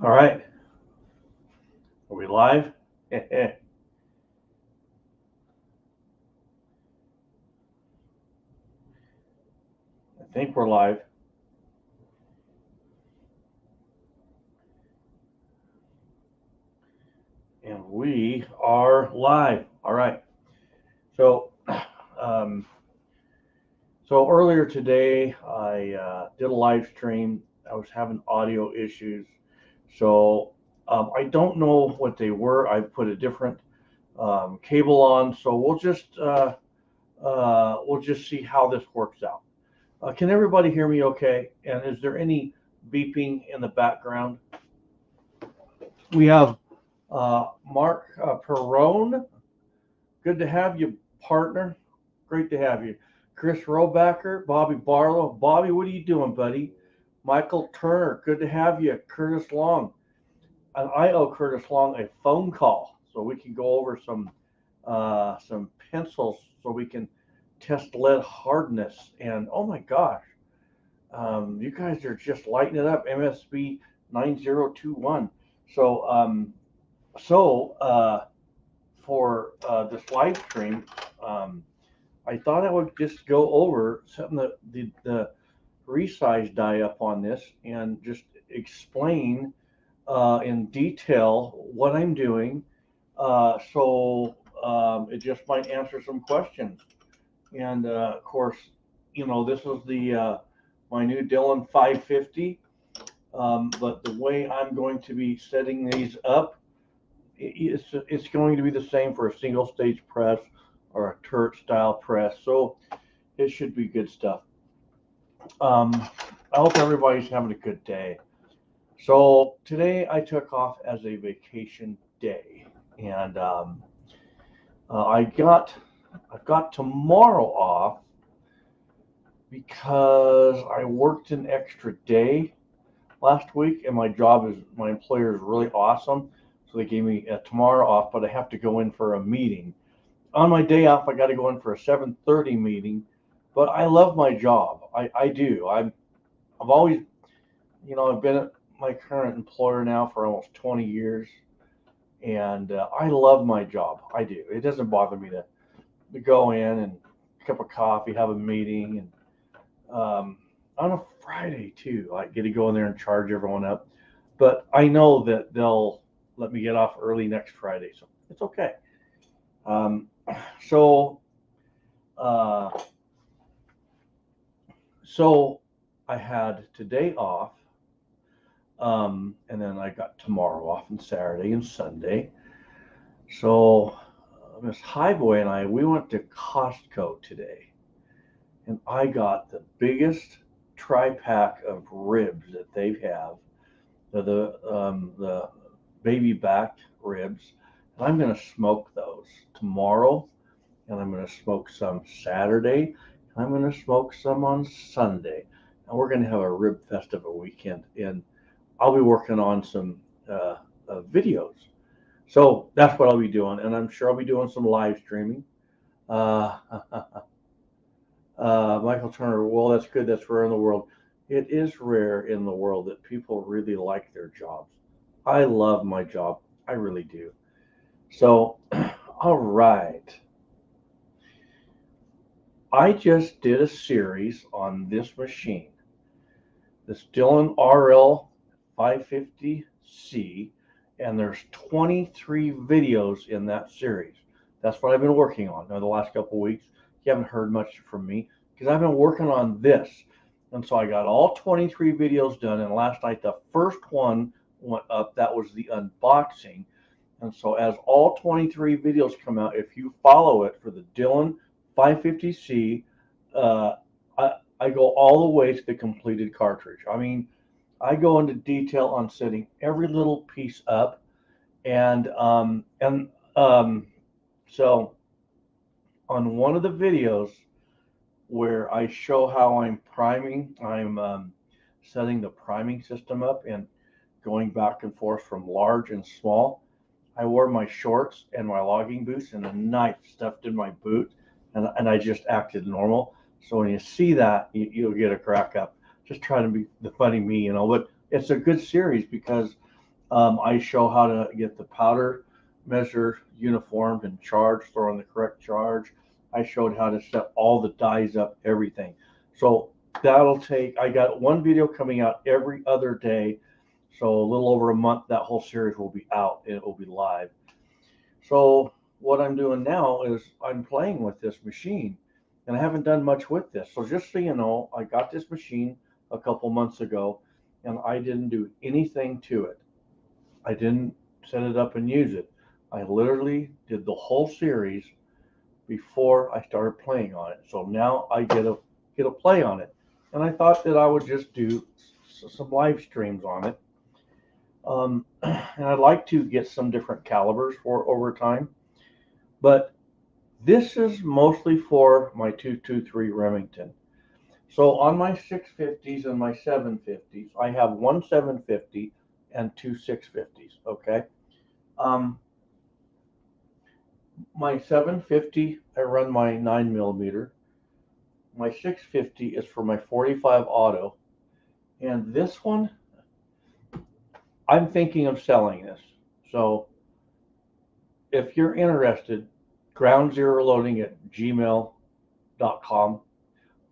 All right. Are we live? I think we're live. And we are live. All right. So, um, so earlier today, I did a live stream. I was having audio issues. So, I don't know what they were. I put a different cable on. So we'll just see how this works out. Can everybody hear me okay? And is there any beeping in the background? We have Mark Perrone. Good to have you, partner. Great to have you. Chris Robacker, Bobby Barlow. Bobby, what are you doing, buddy? Michael Turner, good to have you. Curtis Long. And I owe Curtis Long a phone call so we can go over some pencils so we can test lead hardness. And oh my gosh, you guys are just lighting it up. MSB 9021. So for this live stream, I thought I would just go over something that the resize die up on this and just explain in detail what I'm doing. It just might answer some questions. And of course, this is the my new Dillon 550. But the way I'm going to be setting these up, it's going to be the same for a single stage press or a turret style press. So it should be good stuff. I hope everybody's having a good day. So today I took off as a vacation day, and I've got tomorrow off because I worked an extra day last week, and my employer is really awesome. So they gave me tomorrow off, but I have to go in for a meeting. On my day off, I got to go in for a 7:30 meeting, but I love my job. I do. I've always, I've been at my current employer now for almost 20 years, and I love my job. I do. It doesn't bother me to go in and a cup of coffee, have a meeting, and on a Friday too. I get to go in there and charge everyone up, but I know that they'll let me get off early next Friday, so it's okay. Um, so, uh, so I had today off, and then I got tomorrow off and Saturday and Sunday. So Miss Highboy and we went to Costco today, and I got the biggest tri-pack of ribs that they have, the baby back ribs. And I'm going to smoke those tomorrow, and I'm going to smoke some Saturday, and I'm going to smoke some on Sunday. And we're going to have a rib festival weekend, and I'll be working on some videos. So that's what I'll be doing, and I'm sure I'll be doing some live streaming. Michael Turner, well, that's good. That's rare in the world. It is rare in the world that people really like their jobs. I love my job. I really do. So, all right. I just did a series on this machine, this Dillon RL550C, and there's 23 videos in that series. That's what I've been working on now the last couple of weeks. You haven't heard much from me because I've been working on this. And so I got all 23 videos done, and last night the first one went up. That was the unboxing. And so as all 23 videos come out, if you follow it for the Dillon 550C, I go all the way to the completed cartridge. I mean, I go into detail on setting every little piece up, and so on one of the videos where I show how I'm priming, I'm setting the priming system up and going back and forth from large and small. I wore my shorts and my logging boots and a knife stuffed in my boot, and I just acted normal. So when you see that, you'll get a crack up. Just trying to be the funny me, But it's a good series because I show how to get the powder measure uniformed and charged, throwing the correct charge. I showed how to set all the dies up, everything. So that'll take, I got one video coming out every other day. So a little over a month, that whole series will be out and it will be live. So what I'm doing now is I'm playing with this machine and I haven't done much with this. So just so you know, I got this machine a couple months ago and I didn't do anything to it. I didn't set it up and use it. I literally did the whole series before I started playing on it. So now I get a play on it. And I thought that I would just do some live streams on it. And I'd like to get some different calibers for over time. But this is mostly for my 223 Remington. So on my 650s and my 750s, I have one 750 and two 650s, okay? My 750, I run my 9mm. My 650 is for my 45 auto. And this one, I'm thinking of selling this. So if you're interested, groundzeroloading@gmail.com.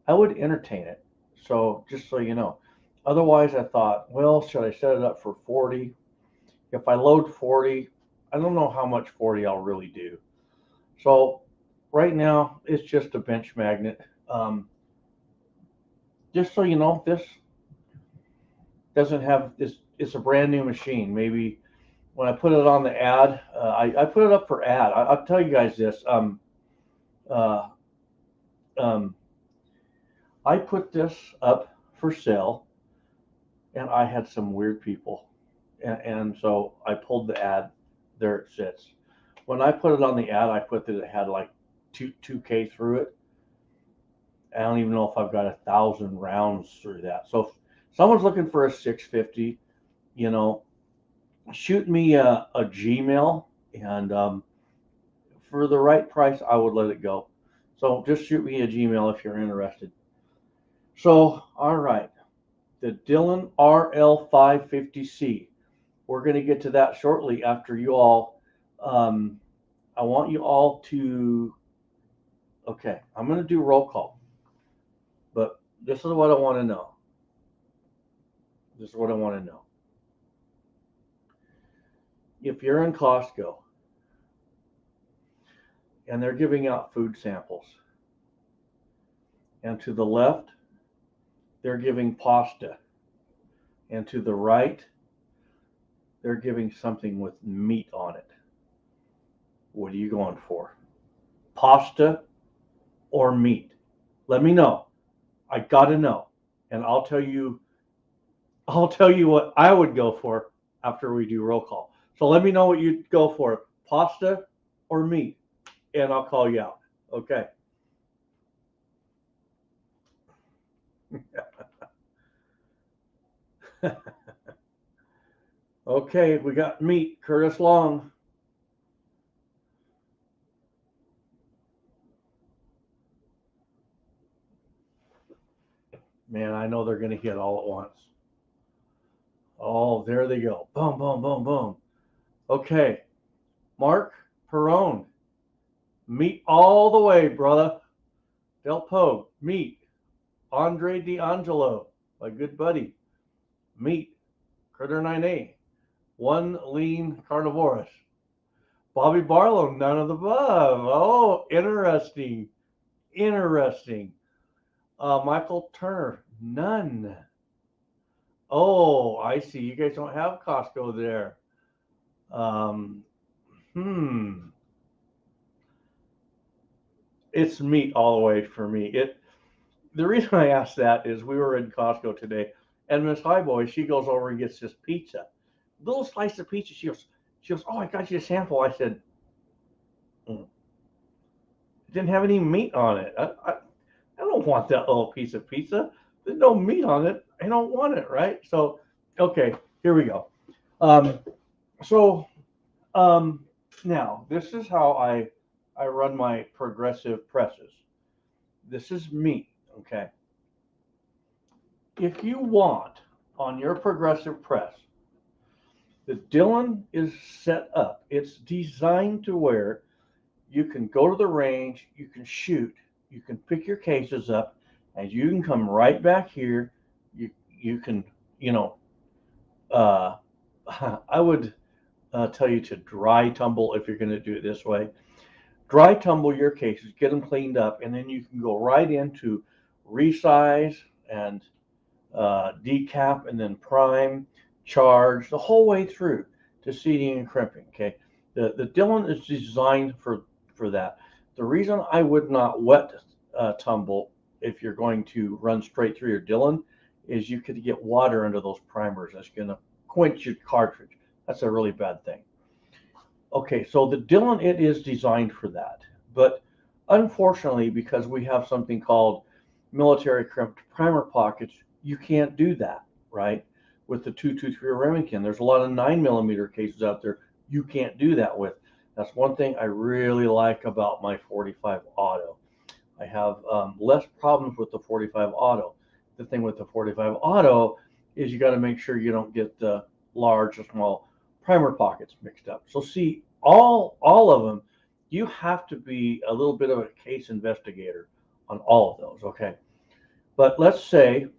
I would entertain it. So just so you know. Otherwise, I thought, well, should I set it up for 40? If I load 40, I don't know how much 40 I'll really do. So right now, it's just a bench magnet. Just so you know, this doesn't have this. It's a brand new machine. Maybe when I put it on the ad, I put it up for ad. I'll tell you guys this. Uh, I put this up for sale, and I had some weird people, and so I pulled the ad. There it sits. When I put it on the ad, I put that it had like 2K through it. I don't even know if I've got 1,000 rounds through that. So if someone's looking for a 650, you know, shoot me a Gmail, and for the right price, I would let it go. So just shoot me a Gmail if you're interested. So, all right, the Dillon RL550C. We're going to get to that shortly after you all. I want you all to, okay, I'm going to do roll call, but this is what I want to know. This is what I want to know. If you're in Costco and they're giving out food samples, and to the left, they're giving pasta, and to the right, they're giving something with meat on it. What are you going for? Pasta or meat? Let me know. I gotta know, and I'll tell you what I would go for after we do roll call. So let me know what you'd go for, pasta or meat, and I'll call you out. Okay. Okay, we got meat, Curtis Long. Man, I know they're going to hit all at once. Oh, there they go. Boom, boom, boom, boom. Okay, Mark Perone. Meat all the way, brother. Del Pogue, meat. Andre D'Angelo, my good buddy. Meat. Critter 9A. One lean carnivorous. Bobby Barlow, none of the above. Oh, interesting. Interesting. Michael Turner, none. Oh, I see. You guys don't have Costco there. Um, It's meat all the way for me. The reason I asked that is we were in Costco today, and Miss Highboy, she goes over and gets this pizza, little slice of pizza. She goes, oh, I got you a sample. I said, it didn't have any meat on it. I don't want that little piece of pizza. There's no meat on it. I don't want it, right? So, okay, here we go. So now this is how I run my progressive presses. This is me, okay? If you want on your progressive press The Dillon is set up. It's designed to where you can go to the range, you can shoot, you can pick your cases up, and you can come right back here. You can, you know, uh, I would tell you to dry tumble if you're going to do it this way. Dry tumble your cases, get them cleaned up, and then you can go right into resize and decap and then prime, charge the whole way through to seating and crimping. Okay, the Dillon is designed for that. The reason I would not wet tumble if you're going to run straight through your Dillon is you could get water under those primers. That's going to quench your cartridge. That's a really bad thing. Okay, so the Dillon, it is designed for that. But unfortunately, because we have something called military crimped primer pockets, you can't do that, right? With the 223 Remington, there's a lot of 9mm cases out there you can't do that with. That's one thing I really like about my 45 Auto. I have less problems with the 45 Auto. The thing with the 45 Auto is you got to make sure you don't get the large or small primer pockets mixed up. So see, all of them, you have to be a little bit of a case investigator on all of those, okay? But let's say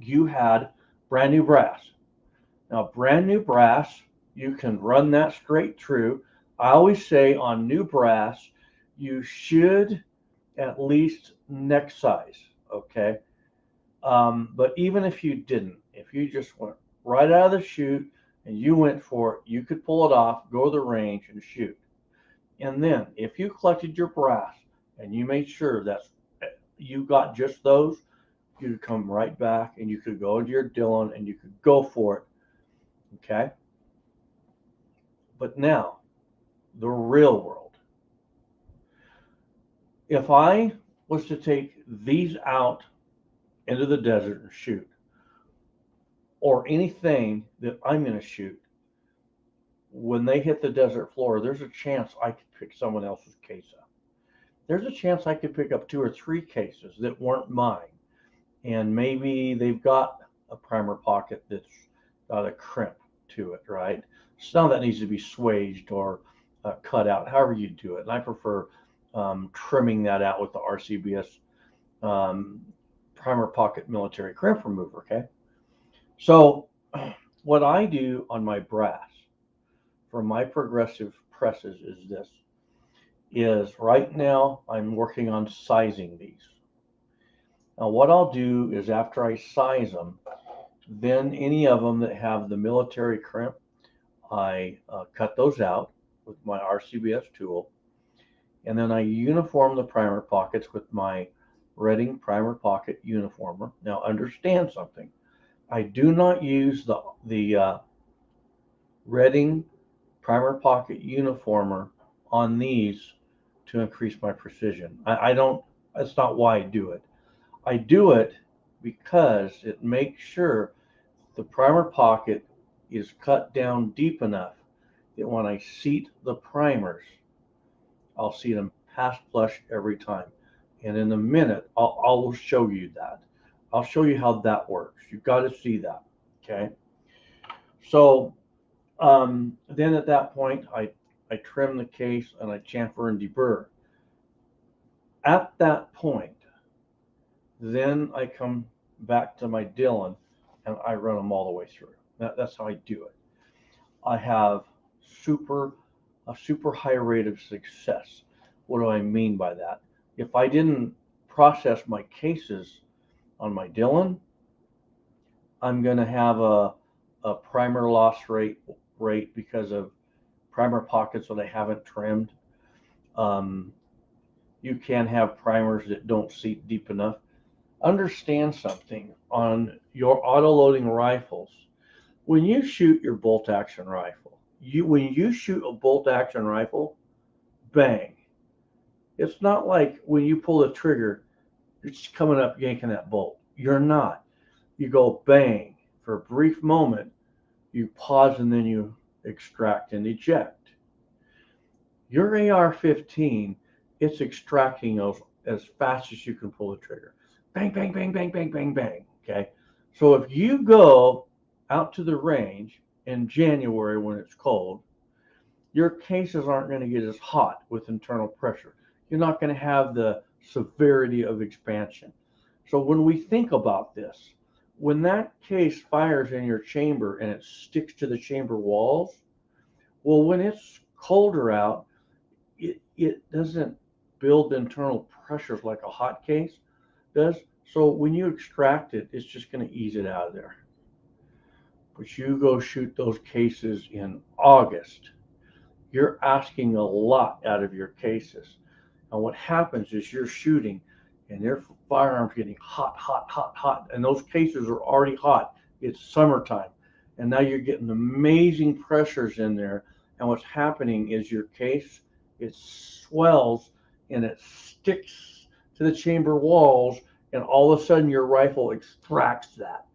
you had brand new brass. Now, brand new brass, you can run that straight through. I always say on new brass, you should at least neck size, okay? But even if you didn't, if you just went right out of the chute and you went for it, you could pull it off, go to the range and shoot. And then if you collected your brass and you made sure that you got just those, you could come right back and you could go into your Dillon and you could go for it. Okay? But now, the real world. If I was to take these out into the desert and shoot, or anything that I'm going to shoot, when they hit the desert floor, there's a chance I could pick someone else's case up. There's a chance I could pick up 2 or 3 cases that weren't mine. And maybe they've got a primer pocket that's got a crimp to it, right? Some of that needs to be swaged or cut out, however you do it. And I prefer trimming that out with the RCBS primer pocket military crimp remover, okay? So what I do on my brass for my progressive presses is this, is right now I'm working on sizing these. Now what I'll do is after I size them, then any of them that have the military crimp, I cut those out with my RCBS tool, and then I uniform the primer pockets with my Redding primer pocket uniformer. Now understand something. I do not use the Redding primer pocket uniformer on these to increase my precision. I don't, that's not why I do it. I do it because it makes sure the primer pocket is cut down deep enough that when I seat the primers, I'll seat them past flush every time. And in a minute, I'll show you that. I'll show you how that works. You've got to see that, okay? So then at that point, I trim the case and I chamfer and deburr. At that point, then I come back to my Dillon and I run them all the way through. That's how I do it. I have a super high rate of success. What do I mean by that? If I didn't process my cases on my Dillon, I'm going to have a primer loss rate because of primer pockets that I haven't trimmed. You can have primers that don't seat deep enough. Understand something on your auto-loading rifles. When you shoot your bolt-action rifle, when you shoot a bolt-action rifle, bang. It's not like when you pull the trigger, it's coming up yanking that bolt. You're not. You go bang. For a brief moment, you pause and then you extract and eject. Your AR-15, it's extracting those as fast as you can pull the trigger. Bang, bang, bang, bang, bang, bang, bang. Okay. So if you go out to the range in January when it's cold, your cases aren't going to get as hot with internal pressure. You're not going to have the severity of expansion. So when we think about this, when that case fires in your chamber and it sticks to the chamber walls, well, when it's colder out, it doesn't build internal pressures like a hot case does. So when you extract it, it's just going to ease it out of there. But you go shoot those cases in August, you're asking a lot out of your cases. And what happens is you're shooting and their firearms getting hot, hot, hot, hot. And those cases are already hot. It's summertime. And now you're getting amazing pressures in there. And what's happening is your case, it swells and it sticks to the chamber walls. And all of a sudden your rifle extracts that.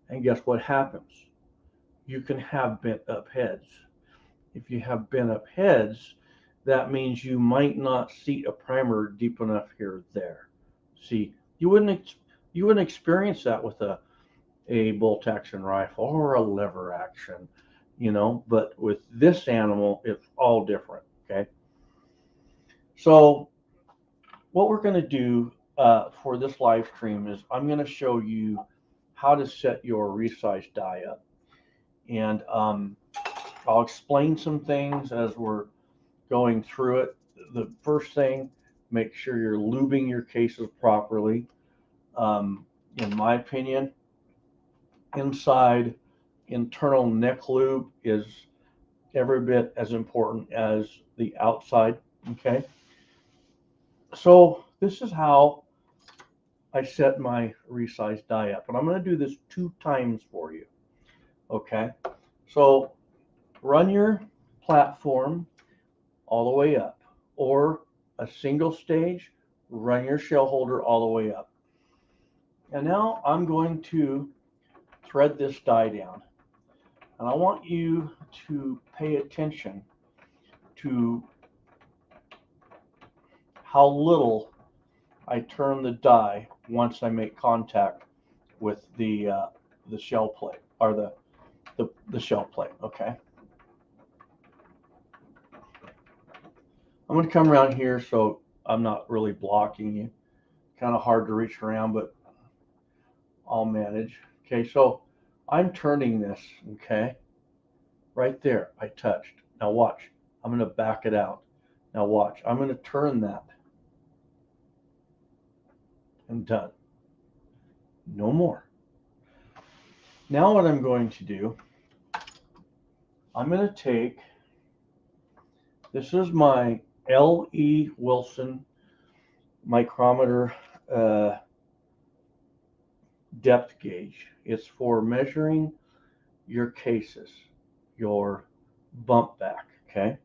And guess what happens? You can have bent up heads. If you have bent up heads, that means you might not seat a primer deep enough here or there. See, you wouldn't experience that with a bolt action rifle or a lever action, but with this animal, it's all different. Okay. So what we're going to do for this live stream is I'm going to show you how to set your resize die up. And I'll explain some things as we're going through it. The first thing, make sure you're lubing your cases properly. In my opinion, inside internal neck lube is every bit as important as the outside. Okay. So this is how I set my resize die up. And I'm going to do this 2 times for you. Okay. So run your platform all the way up, or a single stage, run your shell holder all the way up. And now I'm going to thread this die down. And I want you to pay attention to how little I turn the die once I make contact with the shell plate, or the shell plate. Okay. I'm going to come around here so I'm not really blocking you. Kind of hard to reach around, but I'll manage. Okay, so I'm turning this, okay? Right there, I touched. Now watch, I'm going to back it out. Now watch, I'm going to turn that. I'm done. No more. Now what I'm going to do, I'm going to take, this is my L.E. Wilson micrometer depth gauge. It's for measuring your cases, your bump back, okay?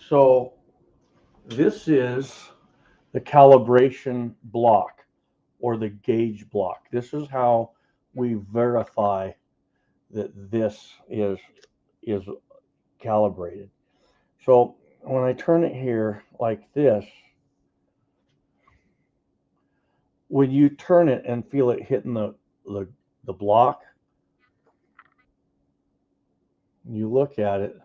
So this is the calibration block, or the gauge block. This is how we verify that this is calibrated. So when I turn it here like this, when you turn it and feel it hitting the block, you look at it,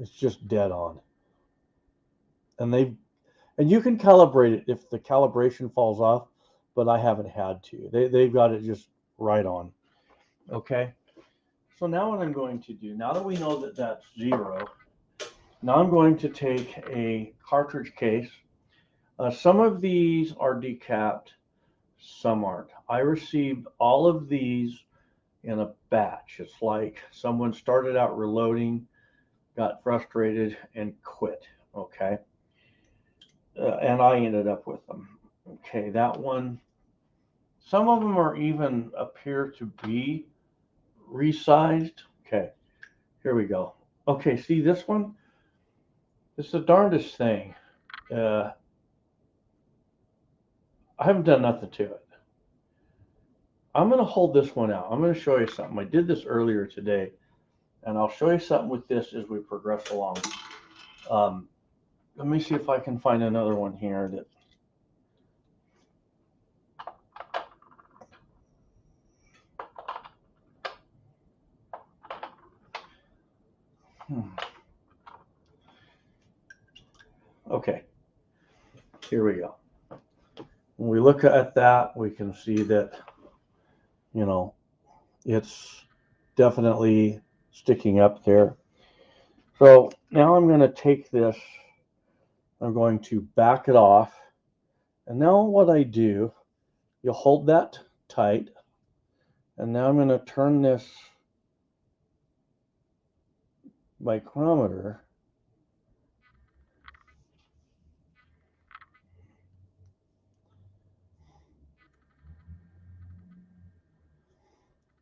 it's just dead on. And you can calibrate it if the calibration falls off, but I haven't had to. They've got it just right on. Okay. So now what I'm going to do, now that we know that that's 0, now I'm going to take a cartridge case. Some of these are decapped, some aren't. I received all of these in a batch. It's like someone started out reloading, got frustrated, and quit. Okay. And I ended up with them. Okay, that one, some of them are even appear to be resized. Okay, here we go. Okay, see this one? It's the darndest thing. I haven't done nothing to it. I'm going to hold this one out. I'm going to show you something. I did this earlier today, and I'll show you something with this as we progress along. let me see if I can find another one here that. Okay, here we go. When we look at that, we can see that, you know, it's definitely sticking up there. So now I'm going to take this, I'm going to back it off. And now what I do, you'll hold that tight. And now I'm going to turn this micrometer.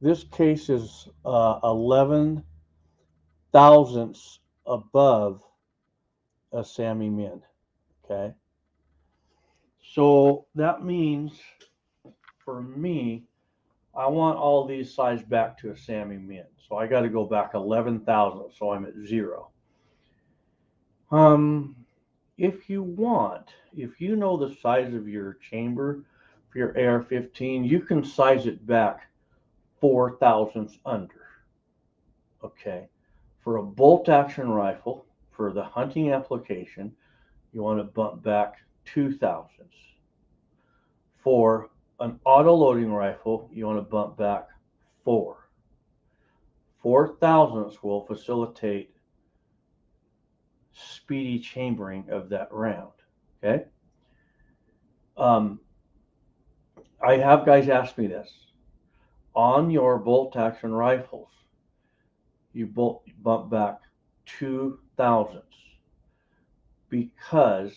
This case is 11 thousandths above a Sammy Min. Okay. So that means for me, I want all these sides back to a Sammy Min. So I got to go back 11 thousandths. So I'm at 0. If you want, if you know the size of your chamber for your AR-15, you can size it back 4 thousandths under. Okay. For a bolt action rifle, for the hunting application, you want to bump back 2 thousandths. For an auto loading rifle, you want to bump back 4. 4 thousandths will facilitate speedy chambering of that round. Okay. I have guys ask me this. On your bolt action rifles, you bump back 2 thousandths because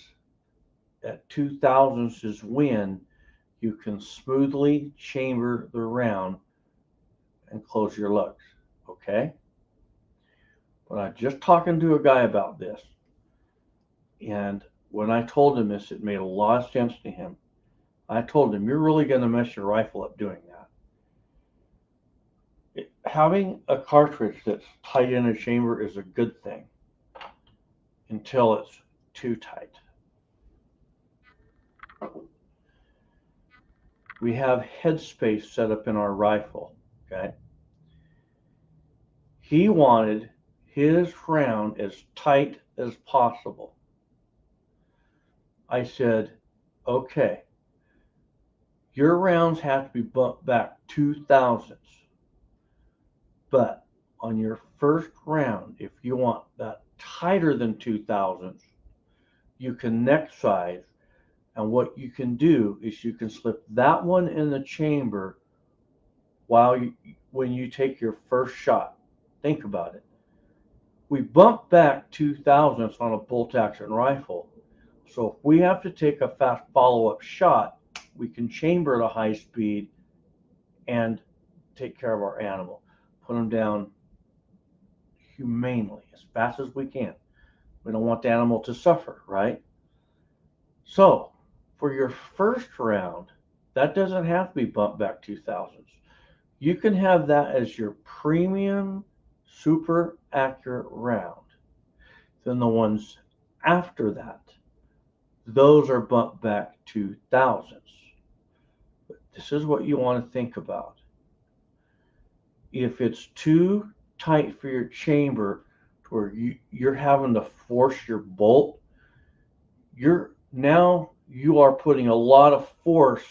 at 2 thousandths is when you can smoothly chamber the round and close your lugs. Okay? But I'm just talking to a guy about this, and when I told him this, it made a lot of sense to him. I told him, you're really going to mess your rifle up doing that. Having a cartridge that's tight in a chamber is a good thing until it's too tight. We have headspace set up in our rifle. Okay. He wanted his round as tight as possible. I said, okay, your rounds have to be bumped back 2 thousandths. But on your first round, if you want that tighter than 2 thousandths, you can neck size. And what you can do is you can slip that one in the chamber when you take your first shot. Think about it. We bump back 2 thousandths on a bolt action rifle. So if we have to take a fast follow-up shot, we can chamber at a high speed and take care of our animal. Put them down humanely, as fast as we can. We don't want the animal to suffer, right? So for your first round, that doesn't have to be bumped back 2 thousandths. You can have that as your premium super accurate round. Then the ones after that, those are bumped back 2 thousandths. But this is what you want to think about. If it's too tight for your chamber to where you're having to force your bolt, you are putting a lot of force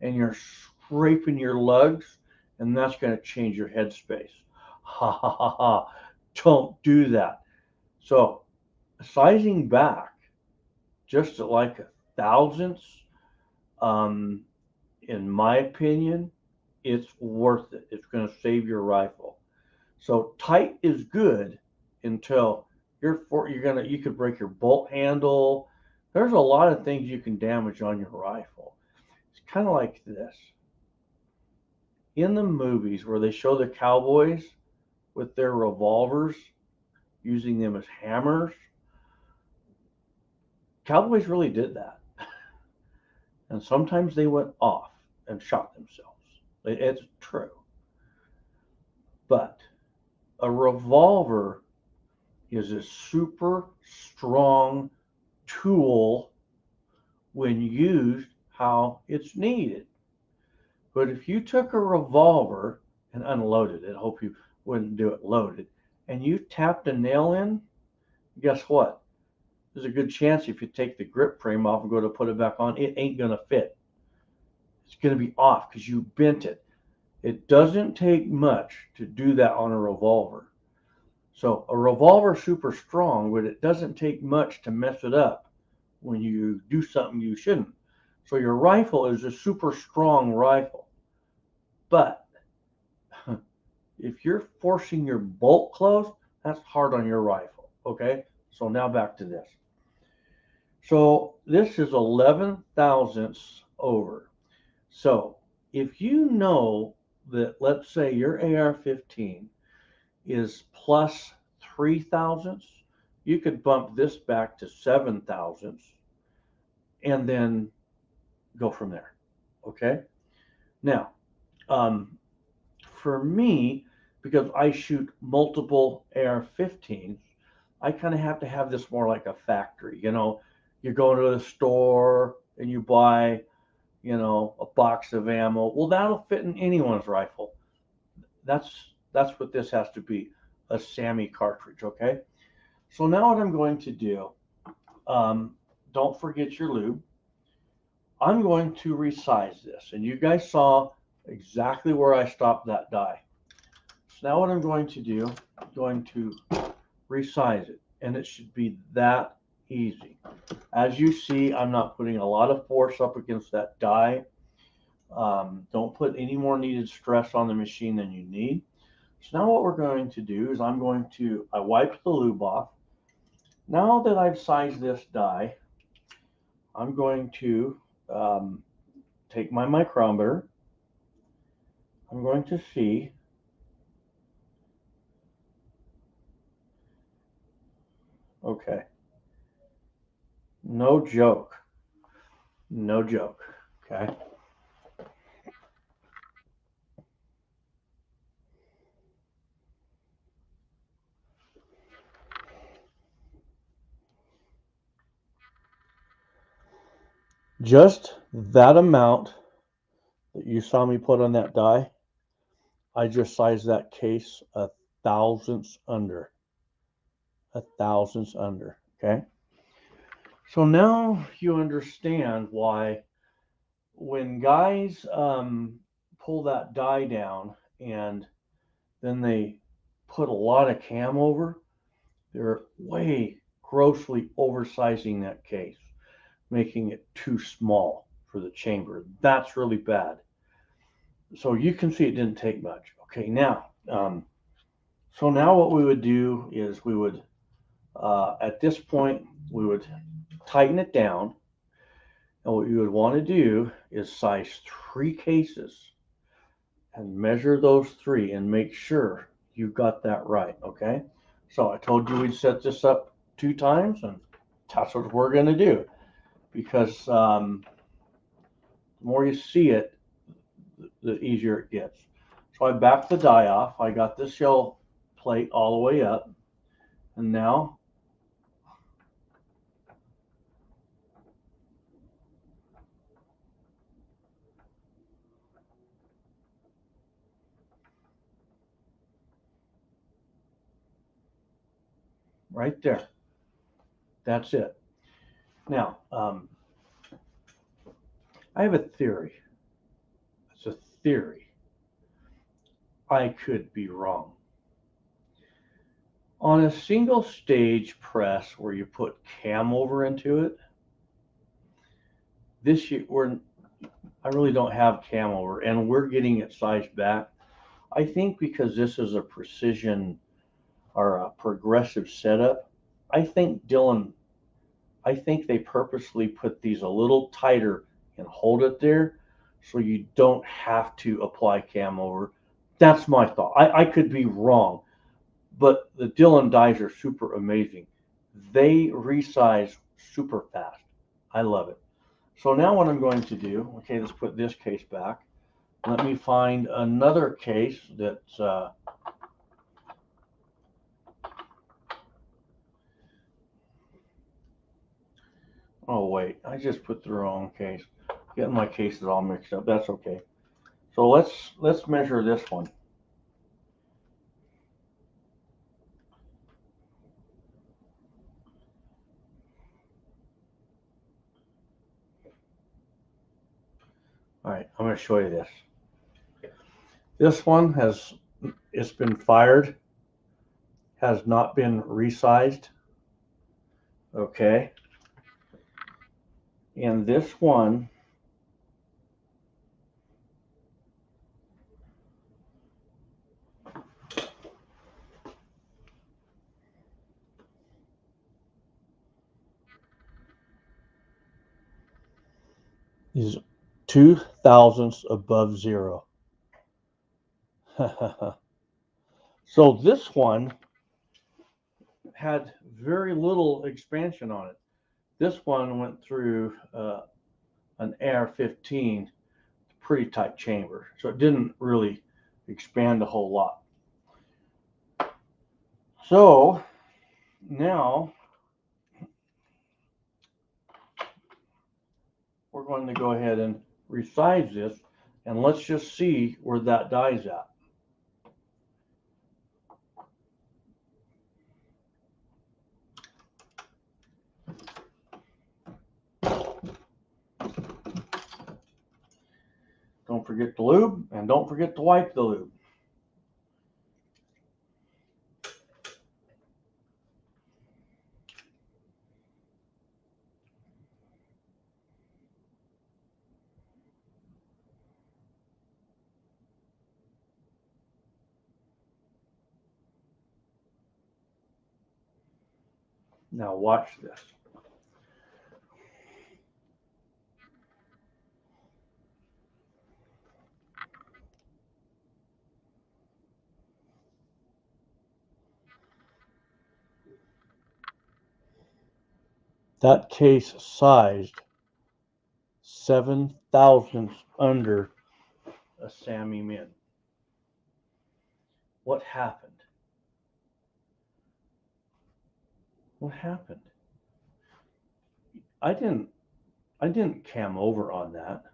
and you're scraping your lugs, and that's going to change your headspace. Ha ha ha ha. Don't do that. So sizing back just at like a thousandths, in my opinion, it's worth it. It's going to save your rifle. So tight is good until you could break your bolt handle. There's a lot of things you can damage on your rifle. It's kind of like this. In the movies where they show the cowboys with their revolvers, using them as hammers, cowboys really did that. And sometimes they went off and shot themselves. It's true. But a revolver is a super strong tool when used how it's needed. But if you took a revolver and unloaded it, I hope you wouldn't do it loaded, and you tapped a nail in, guess what? There's a good chance if you take the grip frame off and go to put it back on, it ain't going to fit. It's going to be off because you bent it. It doesn't take much to do that on a revolver. So a revolver is super strong, but it doesn't take much to mess it up when you do something you shouldn't. So your rifle is a super strong rifle. But if you're forcing your bolt closed, that's hard on your rifle. Okay, so now back to this. So this is 11 thousandths over. So if you know that, let's say your AR-15 is plus 3 thousandths, you could bump this back to 7 thousandths and then go from there. Okay. Now, for me, because I shoot multiple AR-15s, I kind of have to have this more like a factory. You know, you go to the store and you buy, you know, a box of ammo. Well, that'll fit in anyone's rifle. That's what this has to be, a SAMI cartridge. Okay. So now what I'm going to do, don't forget your lube. I'm going to resize this, and you guys saw exactly where I stopped that die. So now what I'm going to do, I'm going to resize it, and it should be that easy. As you see, I'm not putting a lot of force up against that die. Don't put any more needed stress on the machine than you need. So now what we're going to do is I wiped the lube off. Now that I've sized this die, I'm going to take my micrometer. I'm going to see okay. No joke. No joke. Okay. Just that amount that you saw me put on that die, I just sized that case a thousandths under. A thousandths under. Okay. So now you understand why when guys pull that die down and then they put a lot of cam over, they're way grossly oversizing that case, making it too small for the chamber. That's really bad. So you can see it didn't take much. Okay, now, so now what we would do is we would, at this point, we would tighten it down. And what you would want to do is size 3 cases and measure those 3 and make sure you got that right. Okay, so I told you we'd set this up 2 times, and that's what we're going to do, because the more you see it, the easier it gets. So I backed the die off. I got this shell plate all the way up, and now right there, that's it. Now, I have a theory. It's a theory. I could be wrong. On a single stage press where you put cam over into it, this year I really don't have cam over, and we're getting it sized back. I think because this is a precision or a progressive setup, I think Dillon, I think they purposely put these a little tighter and hold it there so you don't have to apply cam over. That's my thought. I could be wrong, but the Dillon dies are super amazing. They resize super fast. I love it. So now what I'm going to do, okay, let's put this case back. Let me find another case that's Oh wait, I just put the wrong case. Getting my cases all mixed up. That's okay. So let's measure this one. All right, I'm going to show you this. This one it's been fired, has not been resized. Okay. And this one is 2 thousandths above zero. So this one had very little expansion on it. This one went through an AR-15, pretty tight chamber, so it didn't really expand a whole lot. So now we're going to go ahead and resize this, and let's just see where that die's at. Don't forget the lube, and don't forget to wipe the lube. Now watch this. That case sized 7 thousandths under a Sammy Min. What happened? What happened? I didn't cam over on that.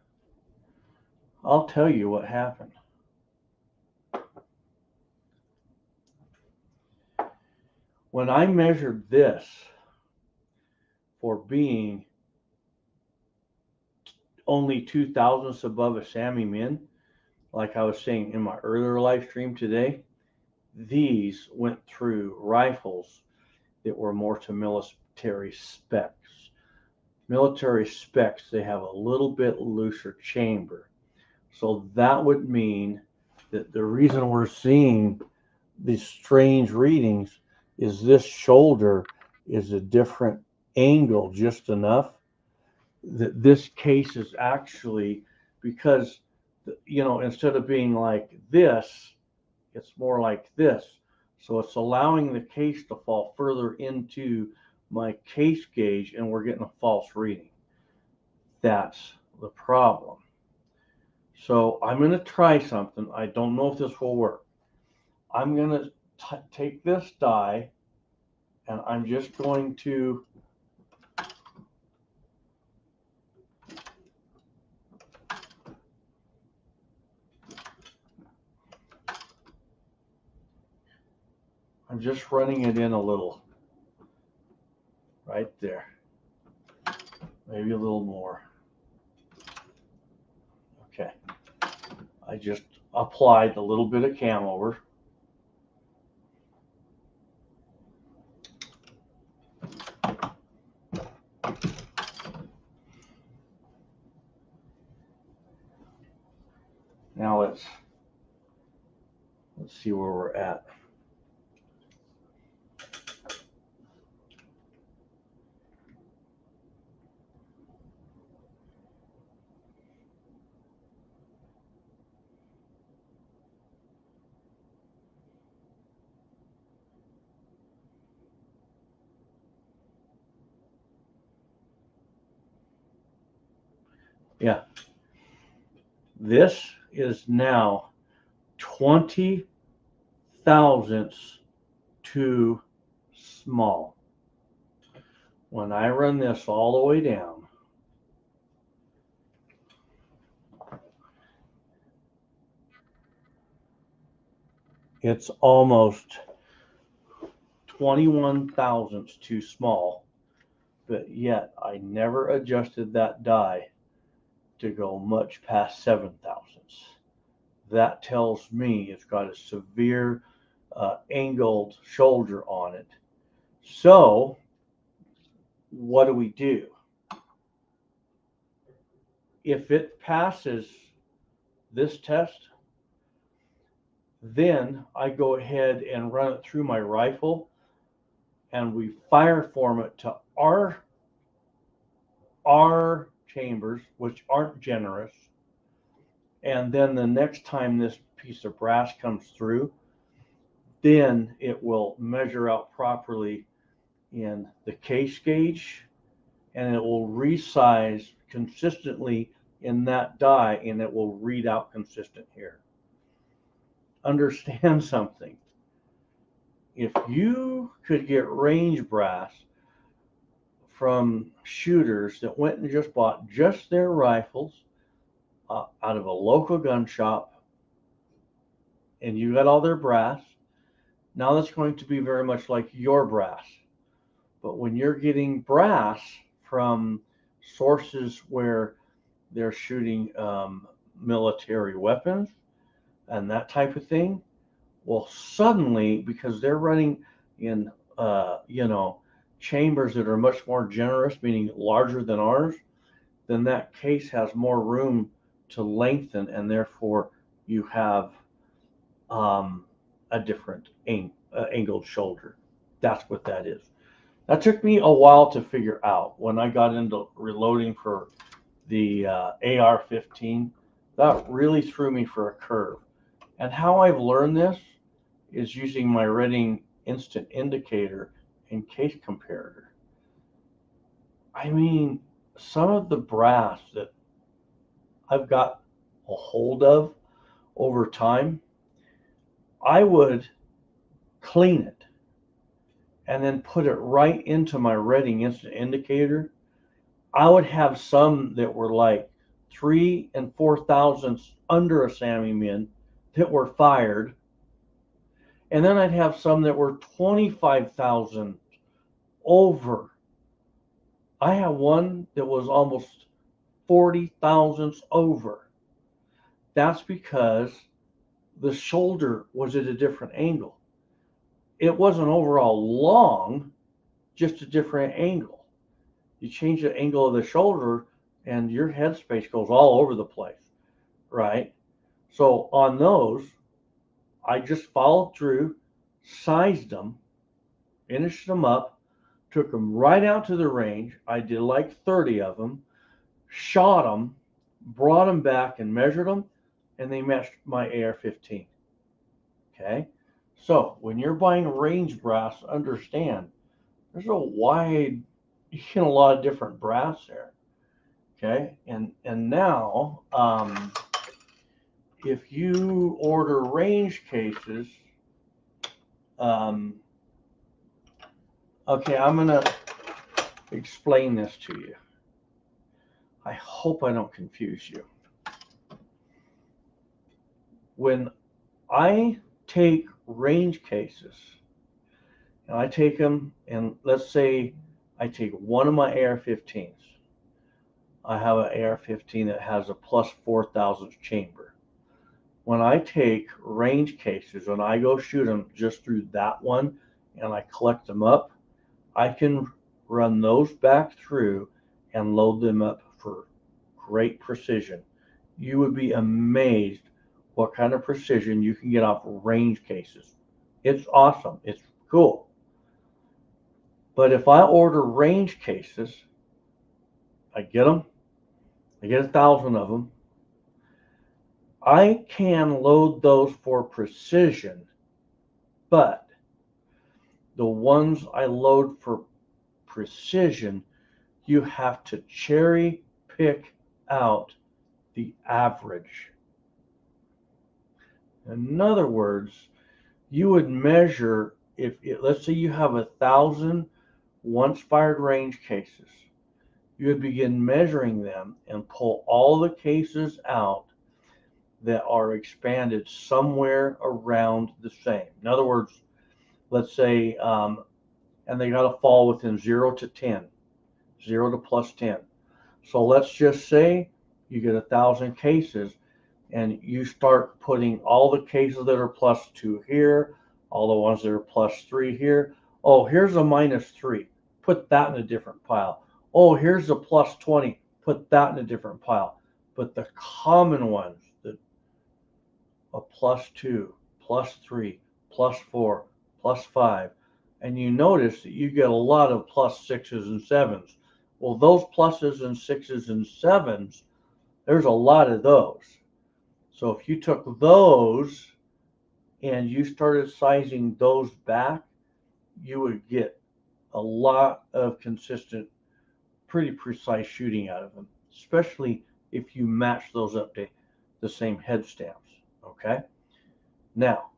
I'll tell you what happened. When I measured this for being only 2 thousandths above a Sammy Min, like I was saying in my earlier live stream today, these went through rifles that were more to military specs. Military specs, they have a little bit looser chamber. So that would mean that the reason we're seeing these strange readings is this shoulder is a different angle just enough that this case is actually, because, you know, instead of being like this, it's more like this. So it's allowing the case to fall further into my case gauge, and we're getting a false reading. That's the problem. So I'm going to try something. I don't know if this will work. I'm going to take this die, and I'm just going to I'm just running it in a little right there, maybe a little more. Okay, I just applied a little bit of cam over. Now let's see where we're at. Yeah, this is now 20 thousandths too small. When I run this all the way down, it's almost 21 thousandths too small, but yet I never adjusted that die to go much past 7 thousandths. That tells me it's got a severe angled shoulder on it. So what do? If it passes this test, then I go ahead and run it through my rifle and we fire form it to our chambers, which aren't generous. And then the next time this piece of brass comes through, then it will measure out properly in the case gauge, and it will resize consistently in that die, and it will read out consistent here. Understand something. If you could get range brass from shooters that went and just bought just their rifles out of a local gun shop, and you got all their brass, now that's going to be very much like your brass. But when you're getting brass from sources where they're shooting military weapons and that type of thing, well, suddenly, because they're running in, chambers that are much more generous, meaning larger than ours, then that case has more room to lengthen, and therefore you have a different angled shoulder. That's what that is. That took me a while to figure out. When I got into reloading for the AR-15, that really threw me for a curve. And how I've learned this is using my Redding instant indicator and case comparator. I mean, some of the brass that I've got a hold of over time, I would clean it and then put it right into my Redding instant indicator. I would have some that were like 3 and 4 thousandths under a Sammy Min that were fired. And then I'd have some that were 25,000 over. I have one that was almost 40 thousandths over. That's because the shoulder was at a different angle. It wasn't overall long, just a different angle. You change the angle of the shoulder and your headspace goes all over the place, right? So on those, I just followed through, sized them, finished them up, took them right out to the range. I did like 30 of them, shot them, brought them back and measured them, and they matched my AR-15. Okay? So when you're buying range brass, understand there's a wide, you get a lot of different brass there. Okay? And now, if you order range cases, okay, I'm going to explain this to you. I hope I don't confuse you. When I take range cases, and I take them, and let's say I take one of my AR-15s. I have an AR-15 that has a plus 4 thousandths chamber. When I take range cases and I go shoot them just through that one and I collect them up, I can run those back through and load them up for great precision. You would be amazed what kind of precision you can get off range cases. It's awesome. It's cool. But if I order range cases, I get them. I get 1,000 of them. I can load those for precision, but the ones I load for precision, you have to cherry pick out the average. In other words, you would measure, if let's say you have 1,000 once fired range cases. You would begin measuring them and pull all the cases out that are expanded somewhere around the same. In other words, let's say, and they got to fall within 0 to 10, 0 to plus 10. So let's just say you get 1,000 cases and you start putting all the cases that are +2 here, all the ones that are +3 here. Oh, here's a -3. Put that in a different pile. Oh, here's a +20. Put that in a different pile. But the common ones, that a +2, +3, +4, +5, and you notice that you get a lot of +6s and 7s. Well, those pluses and 6s and 7s, there's a lot of those. So if you took those and you started sizing those back, you would get a lot of consistent, pretty precise shooting out of them, especially if you match those up to the same head stamps. Okay. Now,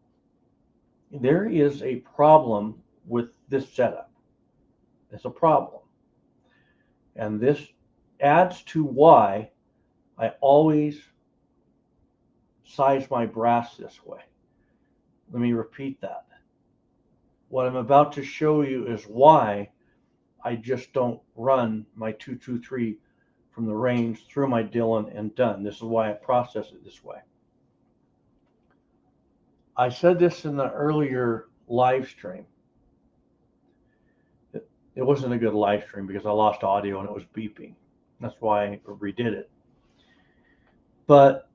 there is a problem with this setup. It's a problem. And this adds to why I always size my brass this way. Let me repeat that. What I'm about to show you is why I just don't run my 223 from the range through my Dillon and done. This is why I process it this way. I said this in the earlier live stream. It wasn't a good live stream because I lost audio and it was beeping. That's why I redid it. But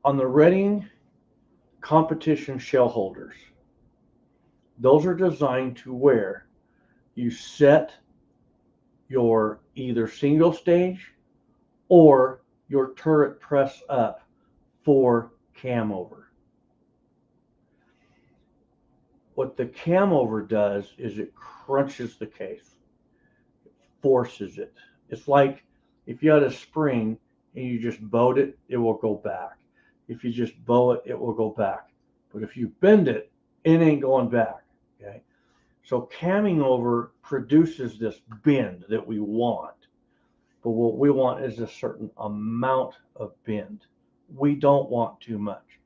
on the Redding competition shell holders, those are designed to where you set your either single stage or your turret press up for cam over. What the cam over does is it crunches the case, it forces it. It's like if you had a spring and you just bowed it, it will go back. If you just bow it, it will go back. But if you bend it, it ain't going back. Okay. So camming over produces this bend that we want. But what we want is a certain amount of bend. We don't want too much.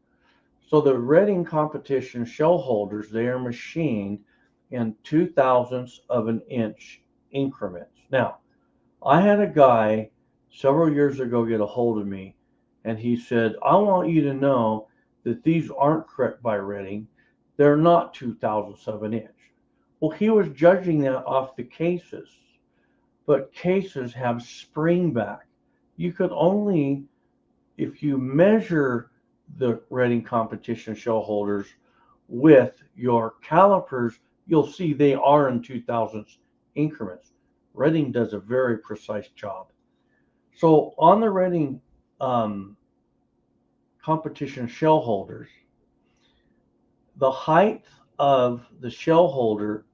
So the Redding competition shell holders, they are machined in 0.002 of an inch increments. Now, I had a guy several years ago get a hold of me, and he said, I want you to know that these aren't correct by Redding. They're not 0.002 of an inch. Well, he was judging that off the cases, but cases have spring back. You could only, if you measure the Redding competition shell holders with your calipers, you'll see they are in 0.002 increments. Redding does a very precise job. So on the Redding competition shell holders, the height of the shell holder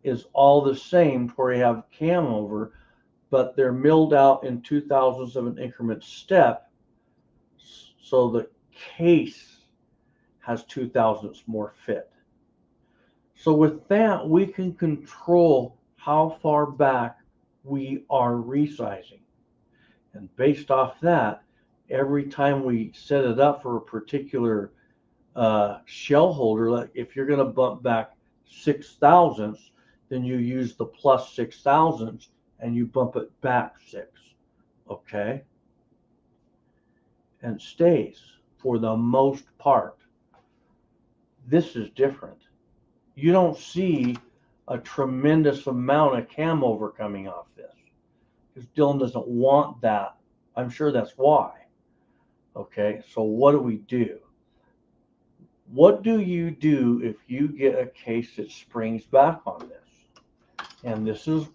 is all the same where you have cam over, but they're milled out in 0.002 of an increment step, so the case has 0.002 more fit. So with that, we can control how far back we are resizing. And based off that, every time we set it up for a particular shell holder, like if you're going to bump back 0.006, then you use the plus 0.006 and you bump it back 6. Okay? And it stays for the most part. This is different. You don't see a tremendous amount of cam over coming off this because Dillon doesn't want that. I'm sure that's why. Okay, so what do? What do you do if you get a case that springs back on this? And this is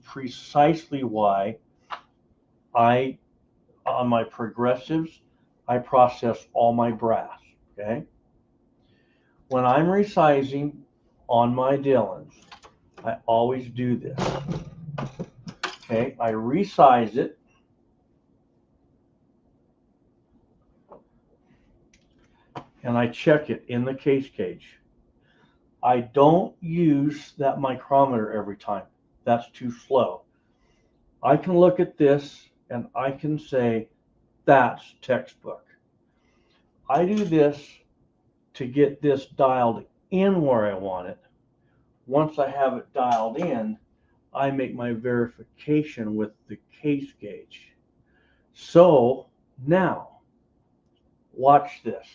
precisely why on my progressives, I process all my brass, okay? When I'm resizing on my Dillons, I always do this, okay? I resize it, and I check it in the case cage. I don't use that micrometer every time. That's too slow. I can look at this and I can say, that's textbook. I do this to get this dialed in where I want it. Once I have it dialed in, I make my verification with the case gauge. So now, watch this.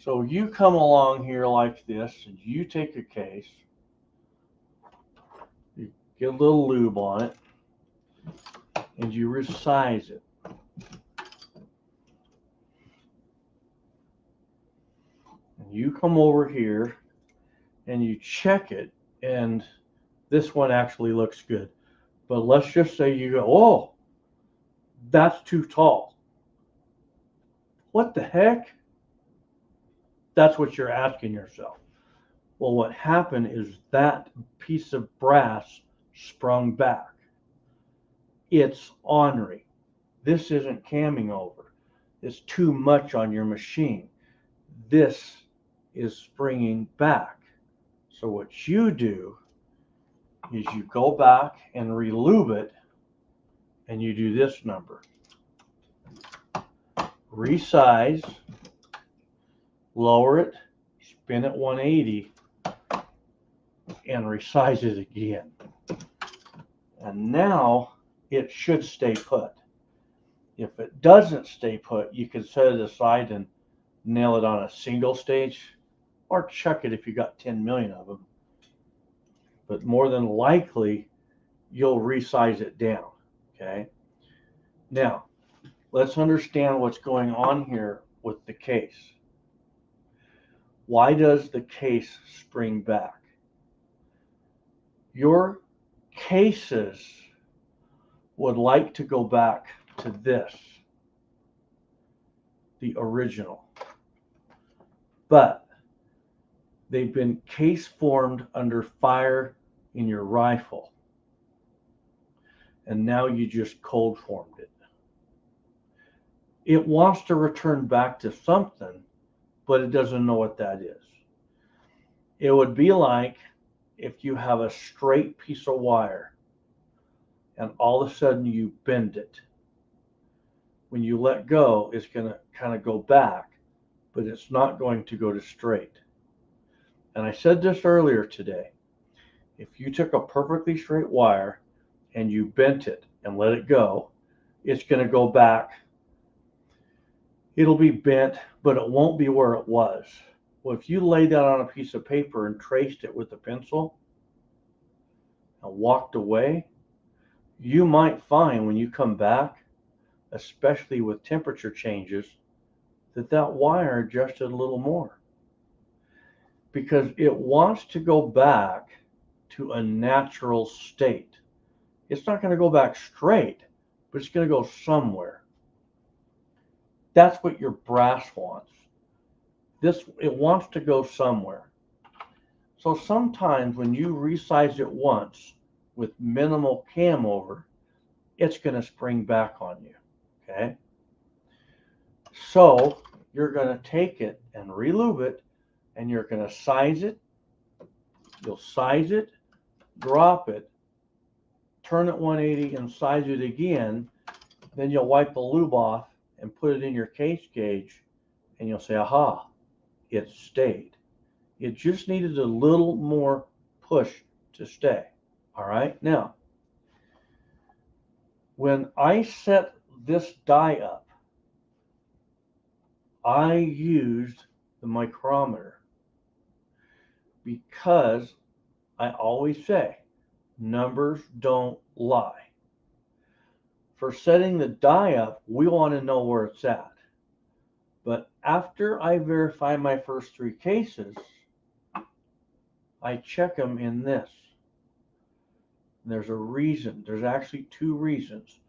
So you come along here like this, and you take a case, you get a little lube on it, and you resize it. And you come over here, and you check it, and this one actually looks good. But let's just say you go, oh, that's too tall. What the heck? That's what you're asking yourself. Well, what happened is that piece of brass sprung back. It's ornery. This isn't camming over. It's too much on your machine. This is springing back. So what you do is you go back and relube it, and you do this number. Resize, lower it, spin it 180, and resize it again. And now it should stay put. If it doesn't stay put, you can set it aside and nail it on a single stage, or chuck it if you got 10 million of them. But more than likely, you'll resize it down, okay? Now, let's understand what's going on here with the case. Why does the case spring back? Your cases would like to go back to this, the original, but they've been case formed under fire in your rifle, and now you just cold formed it. It wants to return back to something, but it doesn't know what that is. It would be like if you have a straight piece of wire and all of a sudden you bend it. When you let go, it's going to kind of go back, but it's not going to go to straight. And I said this earlier today. If you took a perfectly straight wire and you bent it and let it go, it's going to go back. It'll be bent, but it won't be where it was. Well, if you laid that on a piece of paper and traced it with a pencil and walked away, you might find when you come back, especially with temperature changes, that wire adjusted a little more. Because it wants to go back to a natural state. It's not going to go back straight, but it's going to go somewhere. That's what your brass wants. It wants to go somewhere. So sometimes when you resize it once with minimal cam over, it's going to spring back on you. Okay? So you're going to take it and relube it, and you're going to size it. You'll size it, drop it, turn it 180 and size it again. Then you'll wipe the lube off and put it in your case gauge, and you'll say, aha, it stayed. It just needed a little more push to stay. All right. Now, when I set this die up, I used the micrometer because I always say numbers don't lie. For setting the die up, we want to know where it's at. But after I verify my first 3 cases, I check them in this. And there's a reason. There's actually 2 reasons.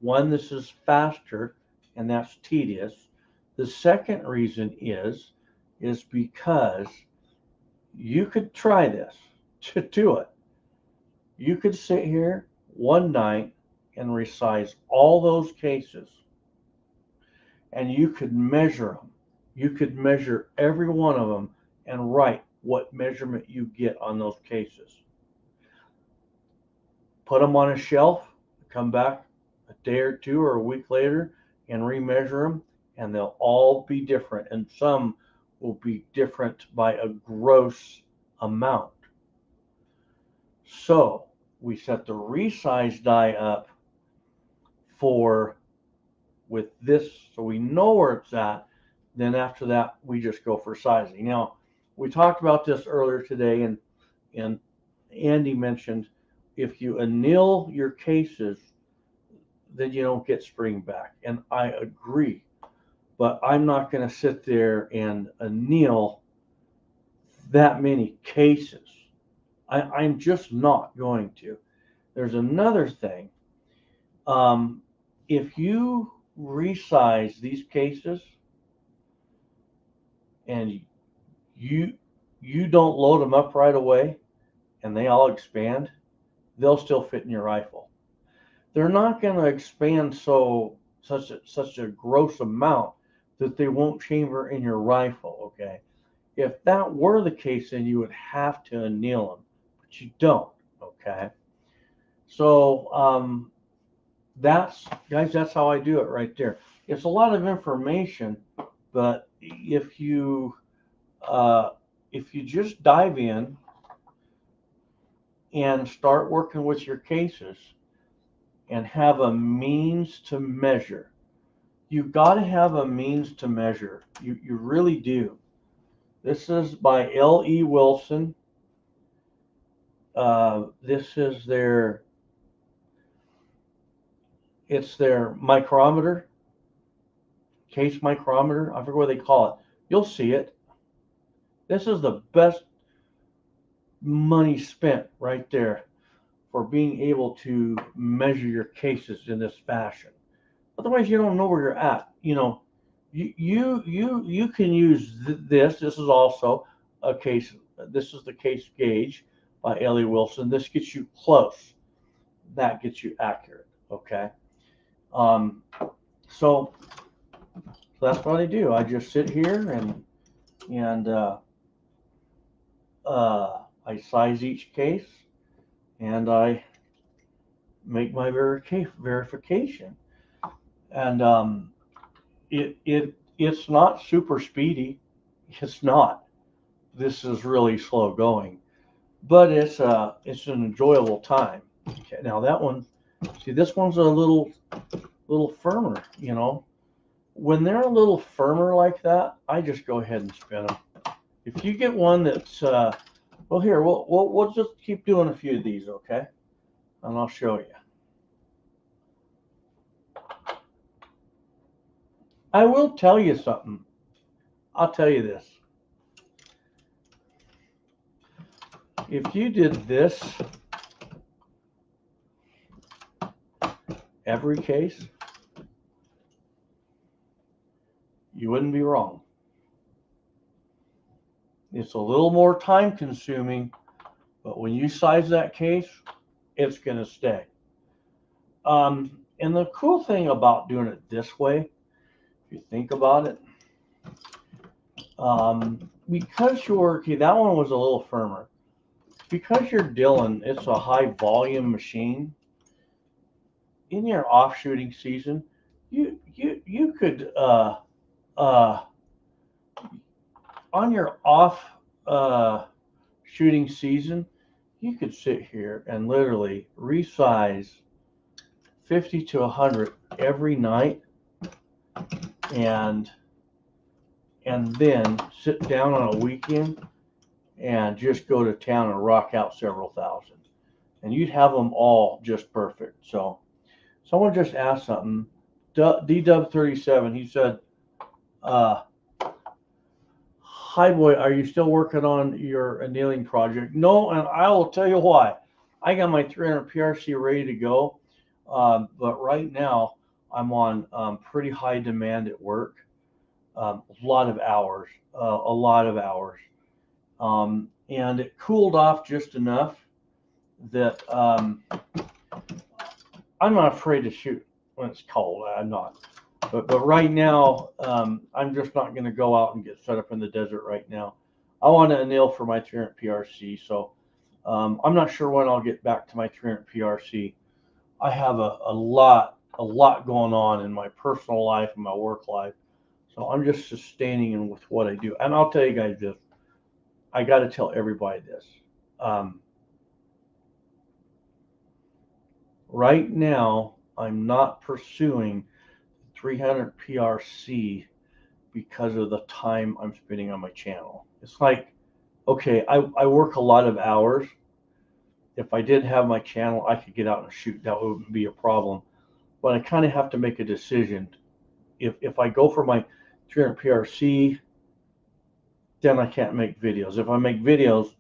One, this is faster, and that's tedious. The second reason is because you could try this to do it. You could sit here one night and resize all those cases, and you could measure them. You could measure every one of them and write what measurement you get on those cases. Put them on a shelf, come back a day or two or a week later and remeasure them, and they'll all be different, and some will be different by a gross amount. So we set the resize die up with this, so we know where it's at. Then after that, we just go for sizing. Now, we talked about this earlier today, and Andy mentioned if you anneal your cases, then you don't get spring back. And I agree, but I'm not going to sit there and anneal that many cases. I'm just not going to. There's another thing. If you resize these cases and you don't load them up right away and they all expand, they'll still fit in your rifle. They're not going to expand such a gross amount that they won't chamber in your rifle, okay? If that were the case, then you would have to anneal them, but you don't, okay? So that's how I do it right there. It's a lot of information, but if you just dive in and start working with your cases and have a means to measure, you've got to have a means to measure. You really do. This is by L.E. Wilson. This is their micrometer, case micrometer. I forget what they call it. You'll see it. This is the best money spent right there for being able to measure your cases in this fashion. Otherwise, you don't know where you're at. You know, you can use this. This is also a case. This is the case gauge by L.E. Wilson. This gets you close. That gets you accurate. Okay. So that's what I do. I just sit here and I size each case and I make my verification. And it's not super speedy. It's not. This is really slow going, but it's an enjoyable time. Okay, now that one, see, this one's a little firmer. You know, when they're a little firmer like that, I just go ahead and spin them. If you get one that's well, here we'll just keep doing a few of these, okay? And I'll show you. I will tell you something. I'll tell you this. If you did this every case, you wouldn't be wrong. It's a little more time consuming, but when you size that case, it's going to stay. And the cool thing about doing it this way, if you think about it, because that one was a little firmer. Because your Dillon, it's a high volume machine. In your off shooting season, you could on your off shooting season, you could sit here and literally resize 50 to 100 every night, and then sit down on a weekend and just go to town and rock out several thousand, and you'd have them all just perfect. So someone just asked something. DW37, he said, hi boy, are you still working on your annealing project? No, and I will tell you why. I got my 300 PRC ready to go, but right now I'm on pretty high demand at work. A lot of hours, and it cooled off just enough that I'm not afraid to shoot when it's cold. I'm not. But right now, I'm just not going to go out and get set up in the desert right now. I want to anneal for my 300 PRC. So I'm not sure when I'll get back to my 300 PRC. I have a lot going on in my personal life and my work life. So I'm just sustaining with what I do. And I'll tell you guys this. I got to tell everybody this. Right now, I'm not pursuing 300 PRC because of the time I'm spending on my channel. It's like, okay, I work a lot of hours. If I did have my channel, I could get out and shoot. That wouldn't be a problem. But I kind of have to make a decision. If I go for my 300 PRC, then I can't make videos. If I make videos,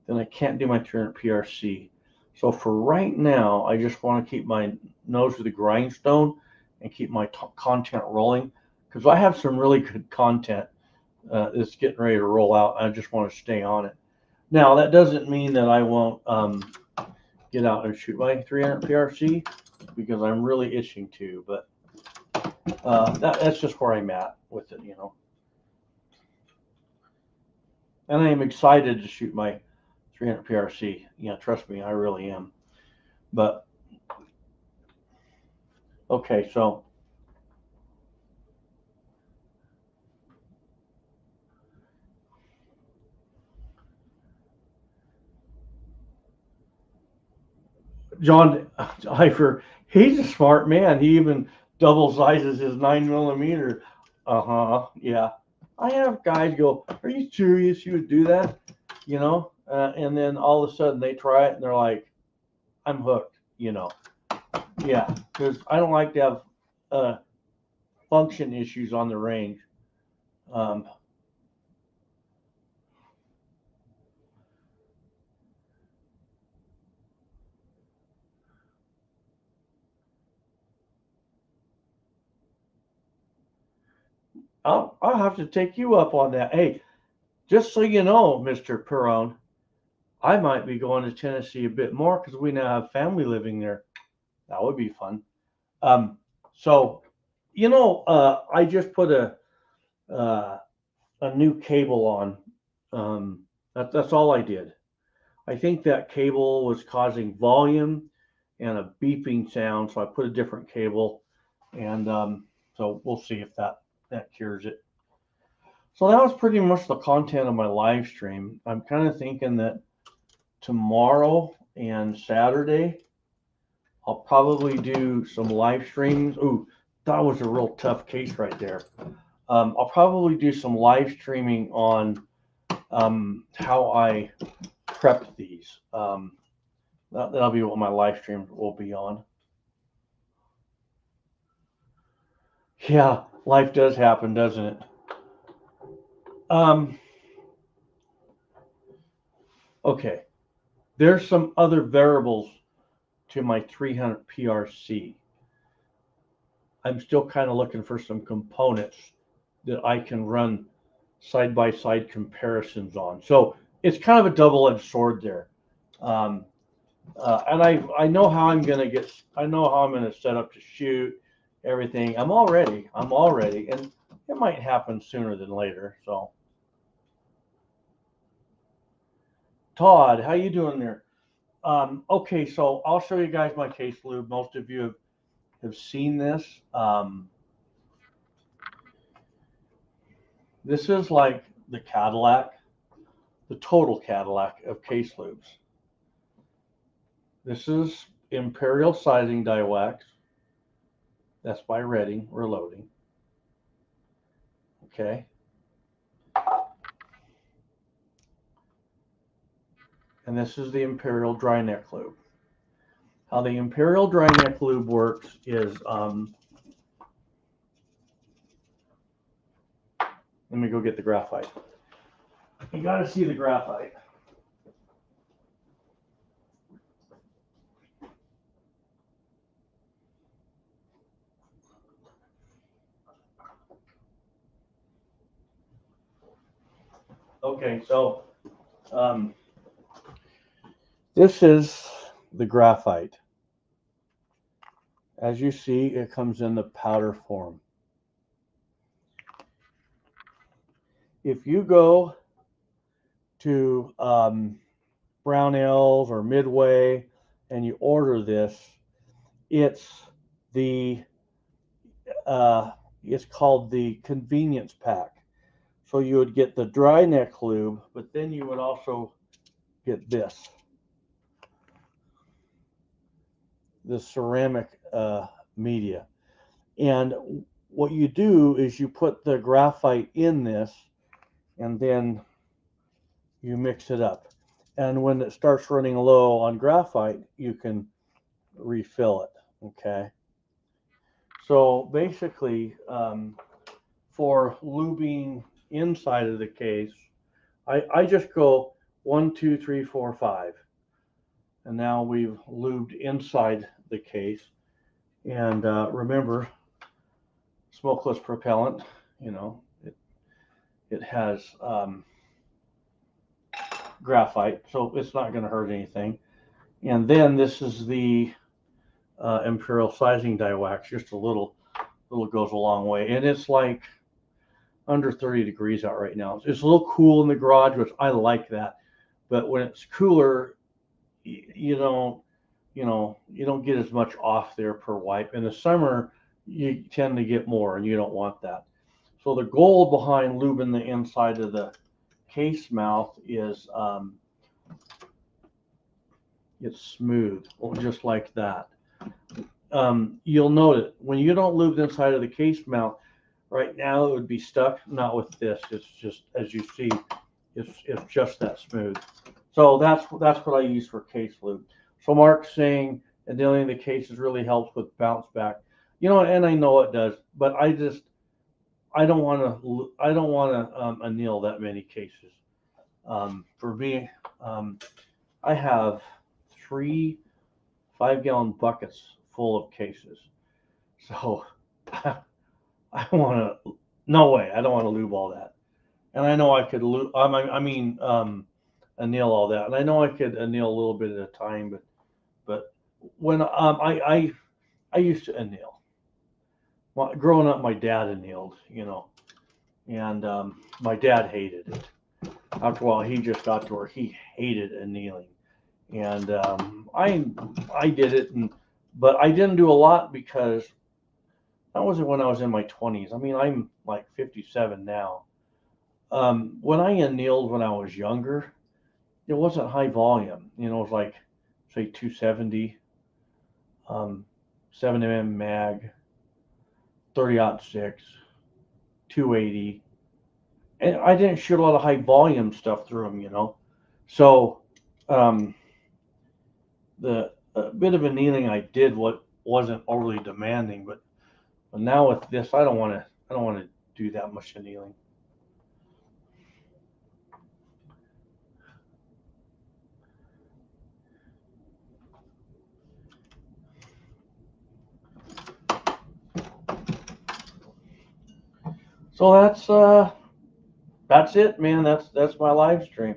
then I can't do my 300 PRC. So for right now, I just want to keep my nose to the grindstone and keep my content rolling, because I have some really good content that's getting ready to roll out. I just want to stay on it. Now, that doesn't mean that I won't get out and shoot my 300 PRC, because I'm really itching to, but that's just where I'm at with it, you know. And I am excited to shoot my 300 PRC. You know, trust me, I really am. But okay, so John Ifer, he's a smart man. He even double sizes his 9mm. Yeah. I have guys go, "Are you serious? You would do that?" You know, and then all of a sudden they try it and they're like, "I'm hooked." You know. Yeah, because I don't like to have function issues on the range. Um, I'll have to take you up on that. Hey, just so you know, Mr. Perron, I might be going to Tennessee a bit more because we now have family living there. That would be fun. Um, so, you know, I just put uh, a new cable on. That's all I did. I think that cable was causing volume and a beeping sound, so I put a different cable, and so we'll see if that cures it. So that was pretty much the content of my live stream. I'm kind of thinking that tomorrow and Saturday, I'll probably do some live streams. Ooh, that was a real tough case right there. I'll probably do some live streaming on how I prep these. That'll be what my live stream will be on. Yeah, life does happen, doesn't it? Um, okay, there's some other variables to my 300 PRC. I'm still kind of looking for some components that I can run side-by-side comparisons on. So it's kind of a double-edged sword there. Um, and I know how I'm going to get, I know how I'm going to set up to shoot everything. I'm all ready, and it might happen sooner than later. So Todd, how you doing there? Okay, so I'll show you guys my case lube. Most of you have seen this. This is like the Cadillac, the total Cadillac of case lubes. This is Imperial Sizing Dye Wax. That's by Redding, Reloading. Okay. And this is the Imperial Dry Neck Lube. How the Imperial Dry Neck Lube works is, let me go get the graphite. You got to see the graphite. Okay, so this is the graphite. As you see, it comes in the powder form. If you go to Brownells or Midway and you order this, it's called the convenience pack. So you would get the dry neck lube, but then you would also get this ceramic media. And what you do is you put the graphite in this, and then you mix it up. And when it starts running low on graphite, you can refill it. Okay. So basically, for lubing inside of the case, I just go 1, 2, 3, 4, 5. And now we've lubed inside the case. And remember, smokeless propellant, it has graphite, so it's not going to hurt anything. And then this is the Imperial sizing die wax, just a little goes a long way. And it's like under 30 degrees out right now. It's a little cool in the garage, which I like that. But when it's cooler, you don't get as much off there per wipe. In the summer, you tend to get more, and you don't want that. So the goal behind lubing the inside of the case mouth is it's smooth, just like that. You'll note when you don't lube the inside of the case mount, right now it would be stuck. Not with this. It's just, as you see, it's just that smooth. So that's what I use for case lube. So Mark's saying annealing the cases really helps with bounce back. And I know it does, but I don't want to anneal that many cases. For me, I have 3 5-gallon buckets full of cases. So I want to, no way, I don't want to lube all that. And I know I could lube, anneal all that. And I know I could anneal a little bit at a time, but when I used to anneal. Well, growing up, my dad annealed, and my dad hated it. After a while, he just got to where he hated annealing. And I did it, but I didn't do a lot because that wasn't when I was in my 20s. I mean, I'm like 57 now. When I annealed when I was younger, it wasn't high volume. It was like, say, 270, 7mm mag, 30-06, 280. And I didn't shoot a lot of high volume stuff through them, So the bit of annealing I did wasn't overly demanding, but now with this, I don't want to do that much annealing. So that's it, man. That's my live stream.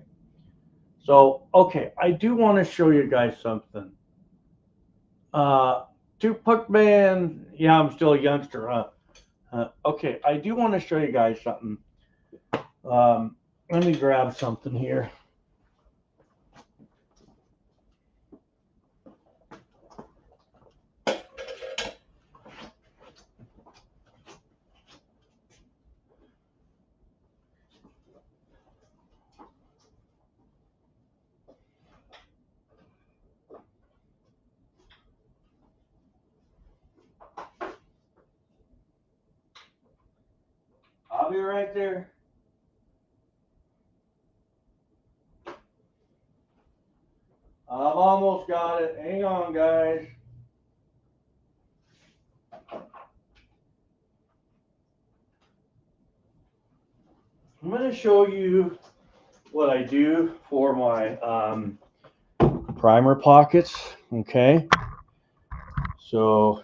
So okay, I do want to show you guys something. Tupac man, yeah, I'm still a youngster, huh? Okay, I do want to show you guys something. Let me grab something here. I'll be right there. I've almost got it. Hang on, guys. I'm going to show you what I do for my primer pockets. Okay. So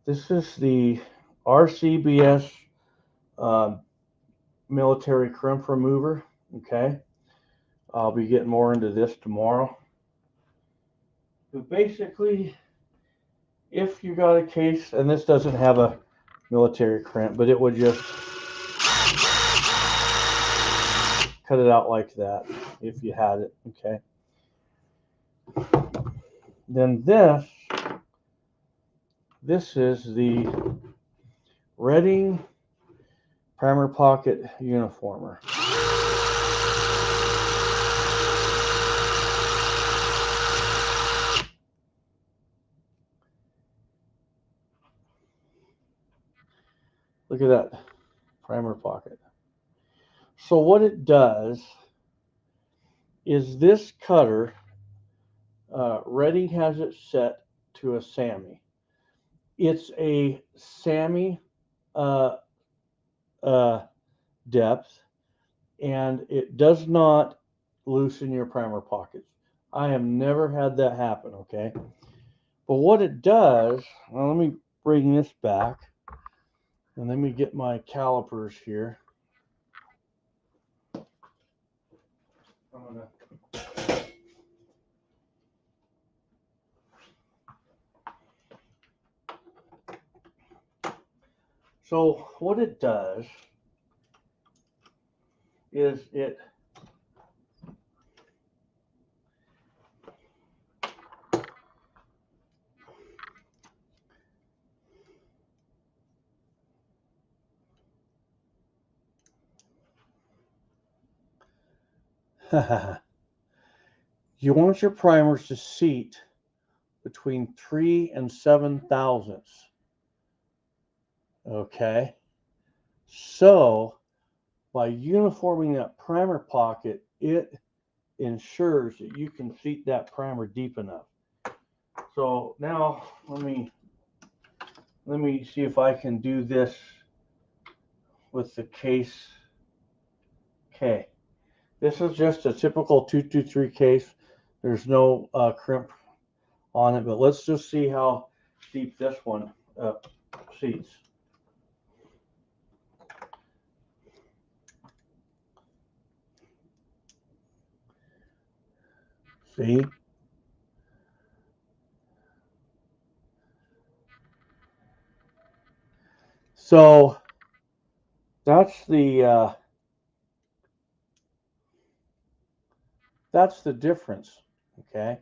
this is the RCBS military crimp remover. Okay. I'll be getting more into this tomorrow. But basically, if you got a case, and this doesn't have a military crimp, but it would just cut it out like that if you had it. Okay. Then this is the Redding primer pocket uniformer. Look at that primer pocket. So what it does is this cutter, Redding has it set to a SAMI. It's a SAMI depth, and it does not loosen your primer pockets. I have never had that happen, okay? But what it does, well, let me bring this back, and let me get my calipers here. So what it does is it you want your primers to seat between 3 and 7 thousandths. Okay, so by uniforming that primer pocket, it ensures that you can seat that primer deep enough. So now let me see if I can do this with the case. Okay, this is just a typical 223 case. There's no crimp on it, but let's just see how deep this one seats. See? So that's the difference. Okay.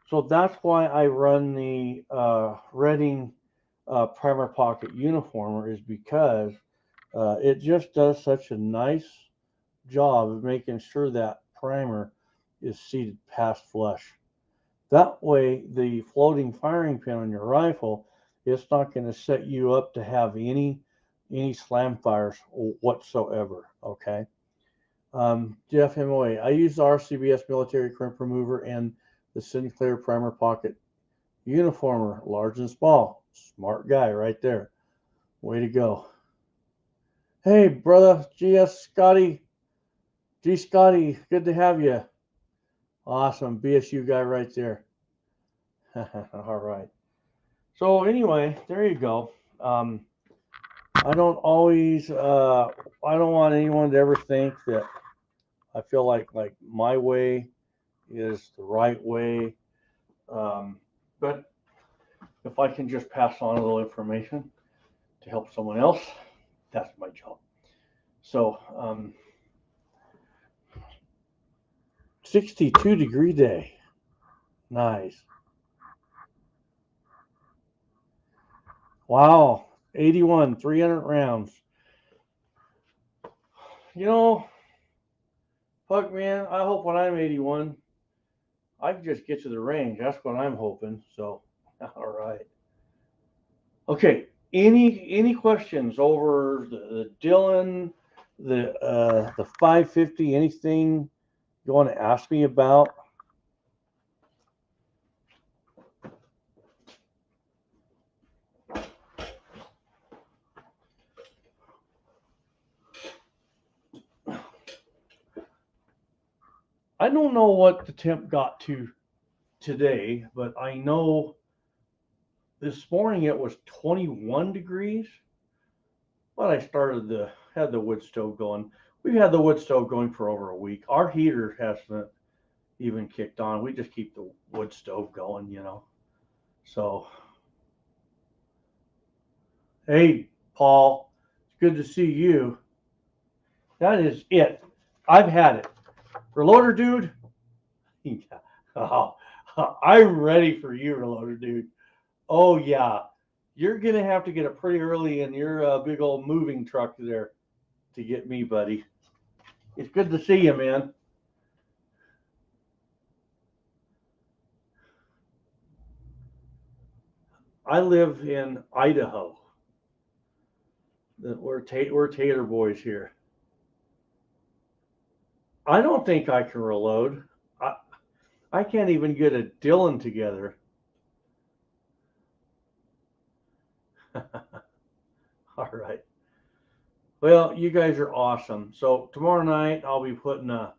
So that's why I run the Redding primer pocket uniformer, is because it just does such a nice job of making sure that primer is seated past flush. That way, the floating firing pin on your rifle, it's not going to set you up to have any slam fires whatsoever. Okay. Jeff MOA, I use the RCBS military crimp remover and the Sinclair primer pocket uniformer, large and small. Smart guy right there. Way to go. Hey, brother, GS Scotty. G Scotty, good to have you. Awesome. BSU guy right there. All right. So anyway, there you go. I don't always, I don't want anyone to ever think that I feel like my way is the right way. But if I can just pass on a little information to help someone else, that's my job. So, 62-degree day. Nice. Wow. 81, 300 rounds. You know, fuck, man, I hope when I'm 81, I can just get to the range. That's what I'm hoping. So, all right. Okay. Any questions over the Dillon, the 550? Anything you want to ask me about? I don't know what the temp got to today, but I know this morning it was 21 degrees. But I had the wood stove going. We've had the wood stove going for over a week. Our heater hasn't even kicked on. We just keep the wood stove going, you know. So, hey, Paul, it's good to see you. That is it. I've had it. Reloader dude, oh, I'm ready for you, Reloader dude. Oh yeah, you're gonna have to get up pretty early in your big old moving truck there to get me, buddy. It's good to see you, man. I live in Idaho. We're Tater boys here. I don't think I can reload. I I can't even get a Dillon together. All right. Well, you guys are awesome. So tomorrow night I'll be putting a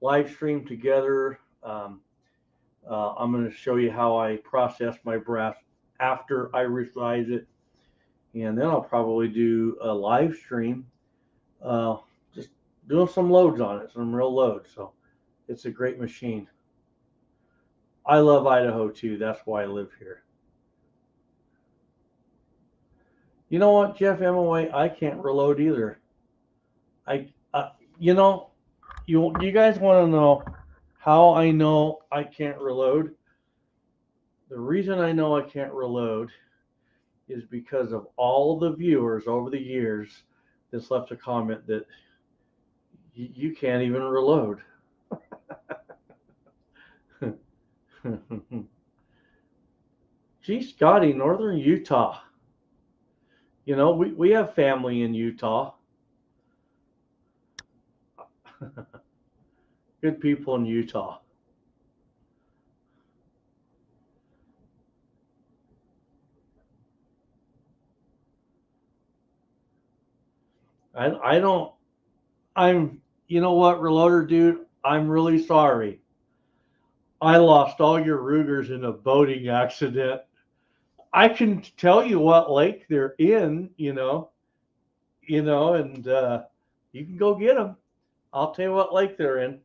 live stream together. I'm going to show you how I process my brass after I resize it, and then I'll probably do a live stream, just doing some loads on it, some real loads. So it's a great machine. I love Idaho too. That's why I live here. You know what, Jeff MOA? I can't reload either. I, you know, you guys want to know how I know I can't reload? The reason I know I can't reload is because of all the viewers over the years that's left a comment that you can't even reload. Gee, Scotty, Northern Utah. You know, we have family in Utah. Good people in Utah. I don't, you know what, Reloader dude? I'm really sorry. I lost all your Rugers in a boating accident. I can tell you what lake they're in, and you can go get them. I'll tell you what lake they're in.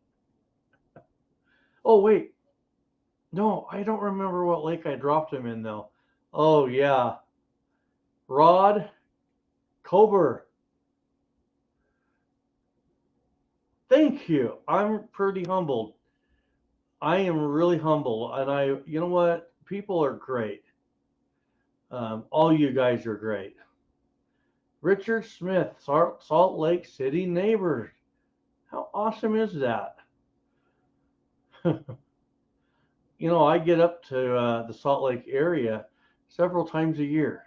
Oh, wait. No, I don't remember what lake I dropped them in, though. Oh, yeah. Rod Cober. Thank you. I'm pretty humbled. I am really humble. And you know what? People are great. All you guys are great. Richard Smith, Salt Lake City neighbor. How awesome is that? I get up to the Salt Lake area several times a year.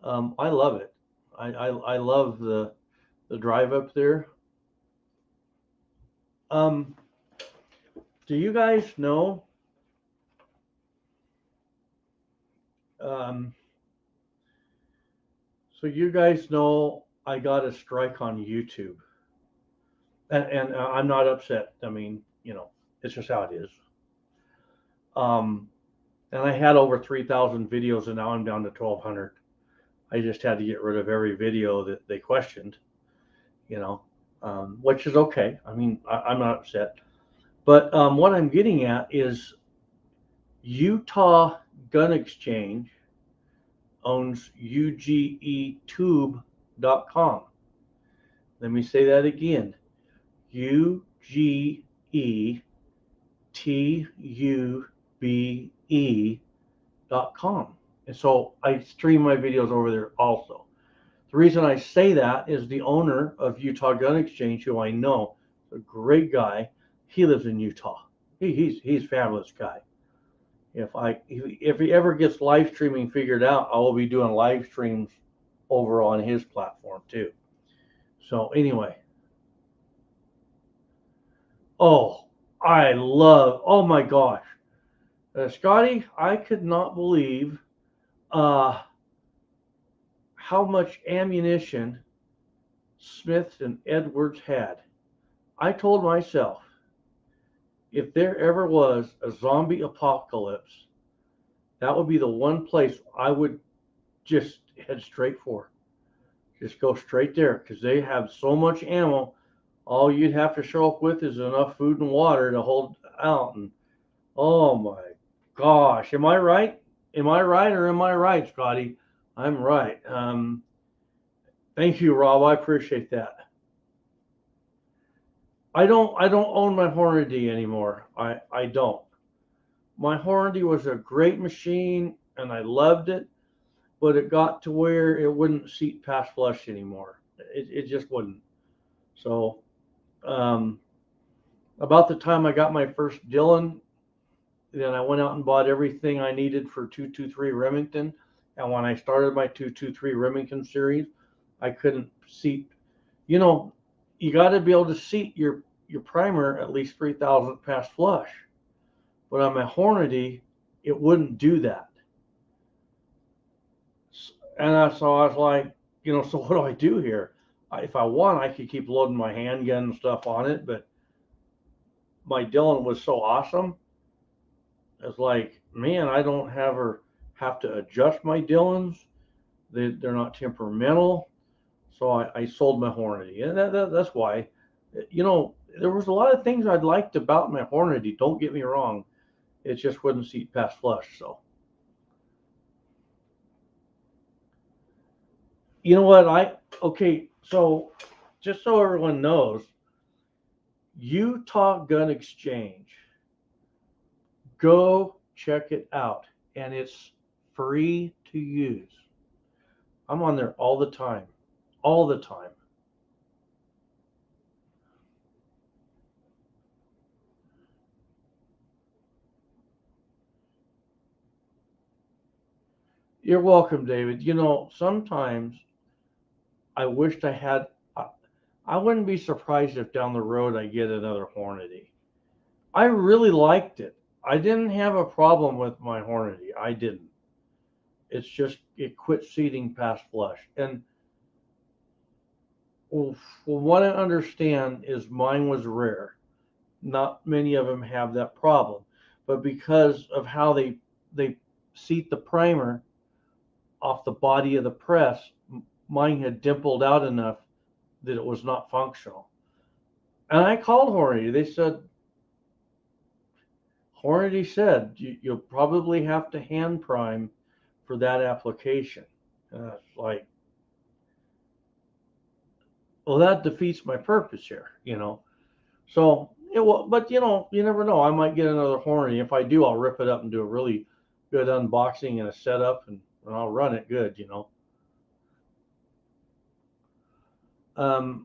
I love it. I love the drive up there. Do you guys know? Um, so you guys know I got a strike on YouTube, and I'm not upset. I mean, it's just how it is. Um, and I had over 3,000 videos, and now I'm down to 1,200. I just had to get rid of every video that they questioned, which is okay. I mean, I'm not upset. But what I'm getting at is Utah Gun Exchange owns ugetube.com. Let me say that again. ugetube.com. And so I stream my videos over there also. The reason I say that is the owner of Utah Gun Exchange, who I know, a great guy. He lives in Utah. He's a fabulous guy. If he ever gets live streaming figured out, I will be doing live streams over on his platform too. So anyway, oh my gosh, Scotty, I could not believe how much ammunition Smith and Edwards had. I told myself, if there ever was a zombie apocalypse, that would be the one place I would just head straight for. Just go straight there because they have so much ammo. All you'd have to show up with is enough food and water to hold out. And oh my gosh, am I right? Am I right or am I right, Scotty? I'm right. Thank you, Rob. I appreciate that. I don't own my Hornady anymore. I don't. My Hornady was a great machine and I loved it, but it got to where it wouldn't seat past flush anymore. It just wouldn't. So um, about the time I got my first Dillon, then I went out and bought everything I needed for 223 Remington. And when I started my 223 Remington series, I couldn't seat. You know, you got to be able to seat your primer at least 3,000 past flush. But on my Hornady, it wouldn't do that. So I was like, so what do I do here? If I want, I could keep loading my handgun and stuff on it, but my Dillon was so awesome. It's like, man, I don't have to adjust my Dillons. They're not temperamental. So I sold my Hornady, and that's why. There was a lot of things I liked about my Hornady. Don't get me wrong, it just wouldn't seat past flush. So you know what? Okay. So just so everyone knows, Utah Gun Exchange. Go check it out, and it's free to use. I'm on there all the time, all the time. You're welcome, David. Sometimes I wished I had. I wouldn't be surprised if down the road I get another Hornady. I really liked it. I didn't have a problem with my Hornady. I didn't. It's just it quit seating past flush. And well, from what I understand is mine was rare. Not many of them have that problem, but because of how they seat the primer off the body of the press, mine had dimpled out enough that it was not functional. And I called Hornady. Hornady said you'll probably have to hand prime for that application. It's like, well, that defeats my purpose here. So but you never know. I might get another Hornady. If I do, I'll rip it up and do a really good unboxing and a setup, and I'll run it good.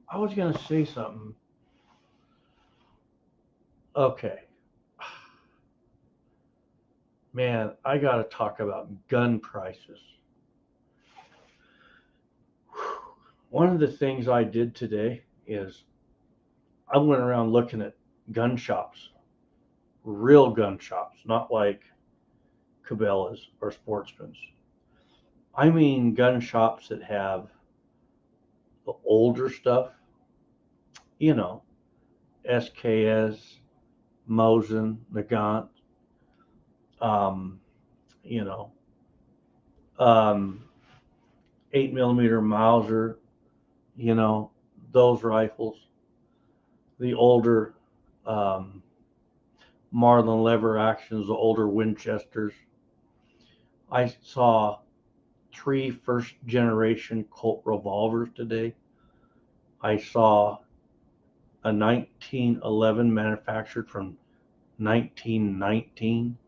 I was gonna say something. Okay, man, I gotta talk about gun prices. One of the things I did today is I went around looking at gun shops, real gun shops, not like Cabela's or Sportsman's. I mean gun shops that have the older stuff, you know, SKS, Mosin, Nagant, um, you know, um, 8 millimeter Mauser, you know, those rifles, the older um, Marlin lever actions, the older Winchesters. I saw 3 first generation Colt revolvers today. I saw a 1911 manufactured from 1919.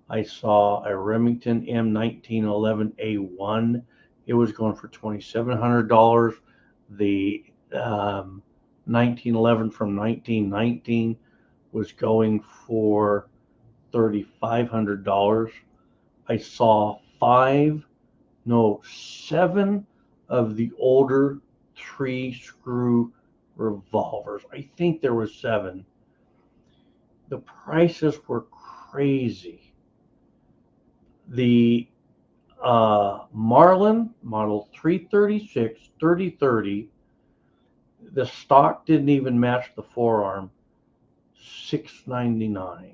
I saw a Remington M1911A1. It was going for $2,700. The 1911 from 1919 was going for $3,500. I saw seven of the older 3-screw revolvers. I think there were 7. The prices were crazy. The Marlin model 336 3030, the stock didn't even match the forearm, $699.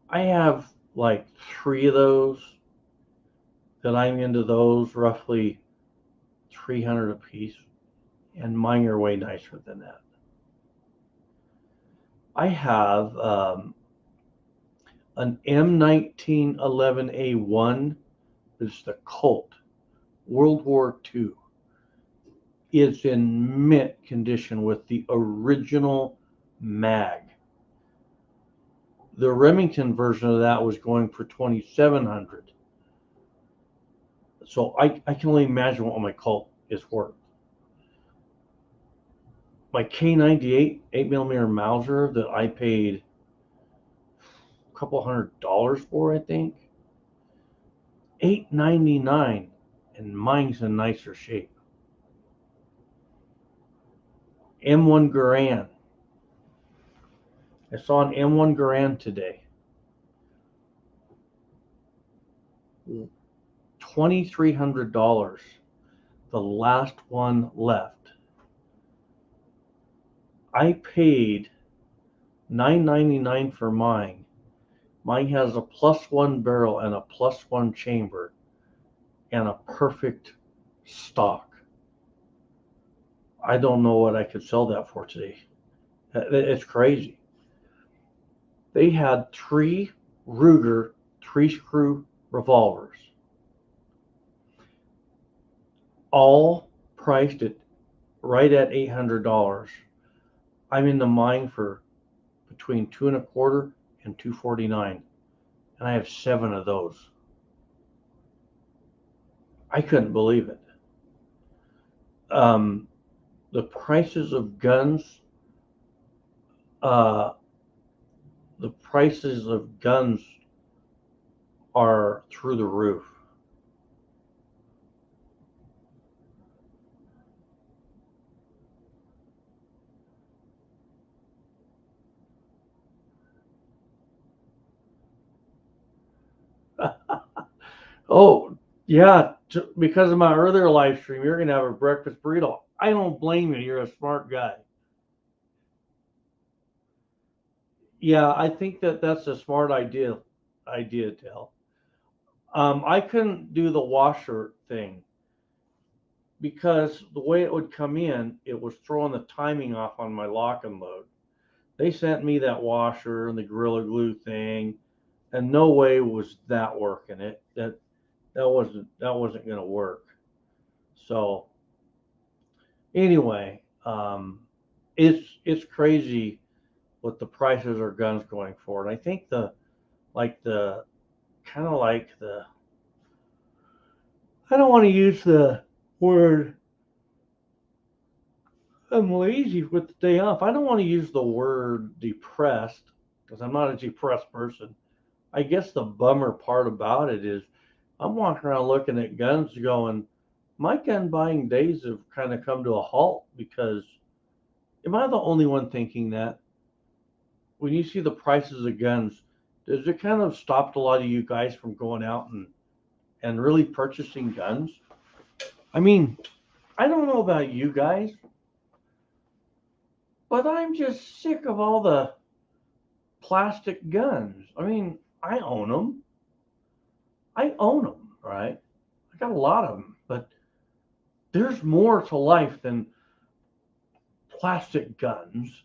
I have like 3 of those that I'm into those, roughly 300 a piece, and mine are way nicer than that. I have an M1911A1. It's the Colt, World War II. is in mint condition with the original mag. The Remington version of that was going for $2,700. So I can only imagine what my Colt is worth. My K98 8mm Mauser that I paid a couple $100 for, I think, $899, and mine's in nicer shape. M1 Garand. I saw an M1 Garand today. $2,300. The last one left. I paid $999 for mine. Mine has a +1 barrel and a +1 chamber and a perfect stock. I don't know what I could sell that for today. It's crazy. They had 3 Ruger 3-screw revolvers, all priced at right at $800. I'm in the mine for between $225 and $249, and I have 7 of those. I couldn't believe it. The prices of guns, are through the roof. Oh, yeah, because of my earlier live stream, you're going to have a breakfast burrito. I don't blame you. You're a smart guy. Yeah, I think that's a smart idea, Dale. I couldn't do the washer thing because the way it would come in, it was throwing the timing off on my lock and load. They sent me that washer and the Gorilla Glue thing, and no way was that working. That wasn't going to work. So anyway, it's crazy what the prices of guns going for. And I think the kind of like the I don't want to use the word I'm lazy with the day off. I don't want to use the word depressed because I'm not a depressed person. I guess the bummer part about it is I'm walking around looking at guns going, my gun buying days have kind of come to a halt because am I the only one thinking that? When you see the prices of guns, does it kind of stopped a lot of you guys from going out and really purchasing guns? I mean, I don't know about you guys, but I'm just sick of all the plastic guns. I mean, I own them. Right? I got a lot of them, but there's more to life than plastic guns.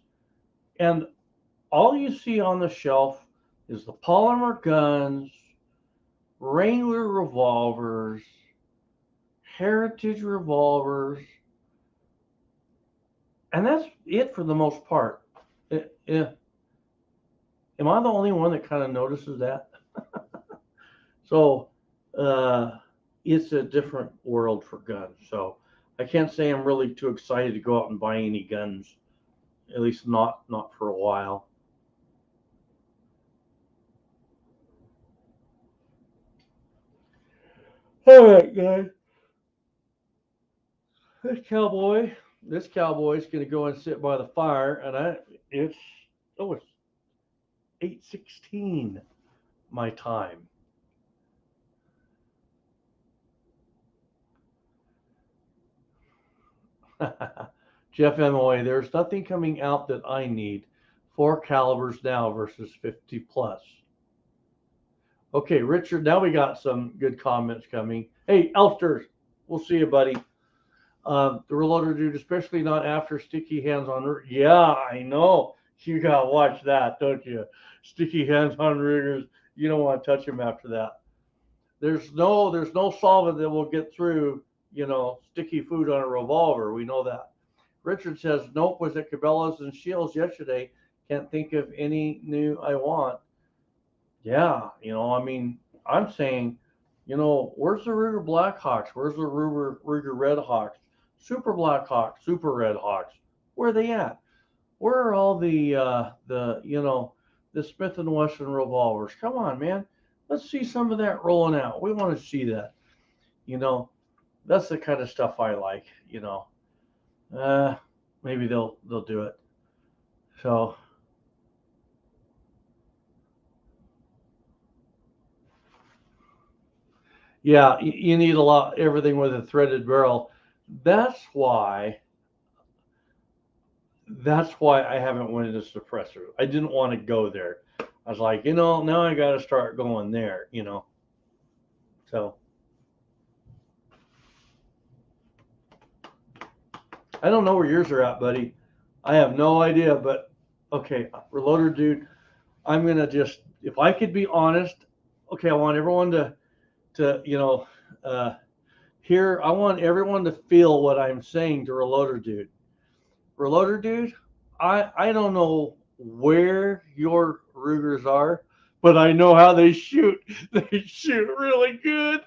And all you see on the shelf is the polymer guns, Wrangler revolvers, Heritage revolvers, and that's it for the most part. Am I the only one that kind of notices that? So it's a different world for guns. So I can't say I'm really too excited to go out and buy any guns, at least not for a while. All right, guys. This cowboy is going to go and sit by the fire, and it's 8:16 my time. Jeff MOA, there's nothing coming out that I need. 4 calibers now versus 50 plus. Okay, Richard, now we got some good comments coming. Hey, Elsters, we'll see you, buddy. The reloader dude, especially not after sticky hands on. Yeah, I know. You gotta watch that, don't you? Sticky hands on riggers. You don't want to touch them after that. There's no solvent that will get through sticky food on a revolver. We know that. Richard says, nope, was at Cabela's and Shields yesterday. Can't think of any new I want. Yeah, I mean, I'm saying, where's the Ruger Blackhawks? Where's the Ruger Redhawks? Super Blackhawks, Super Redhawks. Where are they at? Where are all the Smith and Wesson revolvers? Come on, man. Let's see some of that rolling out. We want to see that. You know, that's the kind of stuff I like. Maybe they'll do it. So yeah, you need everything with a threaded barrel. That's why that's why I haven't went into suppressor. I didn't want to go there. I was like, now I got to start going there. So I don't know where yours are at, buddy. I have no idea, but okay, reloader dude, I'm gonna just, if I could be honest, okay, I want everyone to hear. I want everyone to feel what I'm saying to reloader dude. Reloader dude, I don't know where your Rugers are, but I know how they shoot. They shoot really good.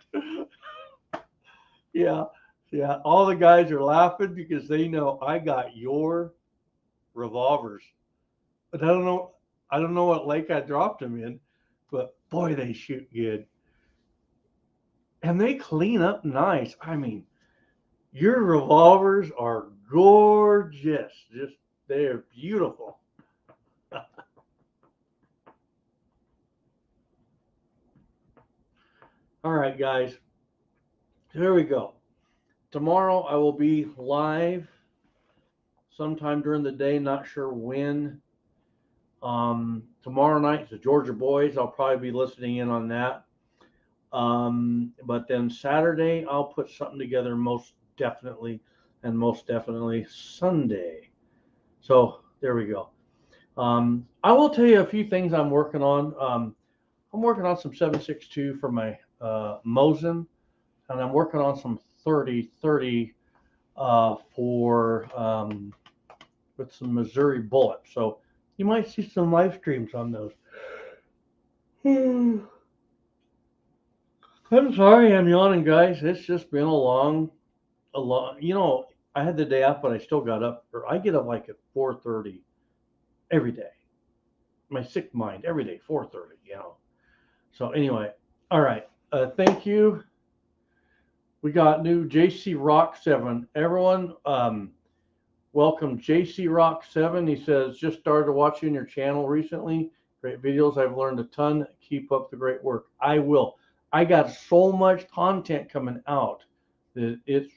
Yeah, yeah. All the guys are laughing because they know I got your revolvers. But I don't know what lake I dropped them in, but boy, they shoot good. And they clean up nice. I mean, your revolvers are gorgeous. Just they're beautiful. All right, guys. Here we go. Tomorrow I will be live sometime during the day, not sure when. Tomorrow night, the Georgia Boys. I'll probably be listening in on that. But then Saturday, I'll put something together most definitely, and most definitely Sunday. So there we go. I will tell you a few things I'm working on. I'm working on some 7.62 for my Mosin, and I'm working on some 30-30 for with some Missouri bullets. So you might see some live streams on those. I'm sorry I'm yawning, guys. It's just been a long. I had the day off, but I still got up. Or I get up like at 4:30 every day. My sick mind every day, 4:30. So anyway, all right. Thank you. We got new JC Rock 7. Everyone, welcome JC Rock 7. He says, just started watching your channel recently. Great videos. I've learned a ton. Keep up the great work. I will. I got so much content coming out that it's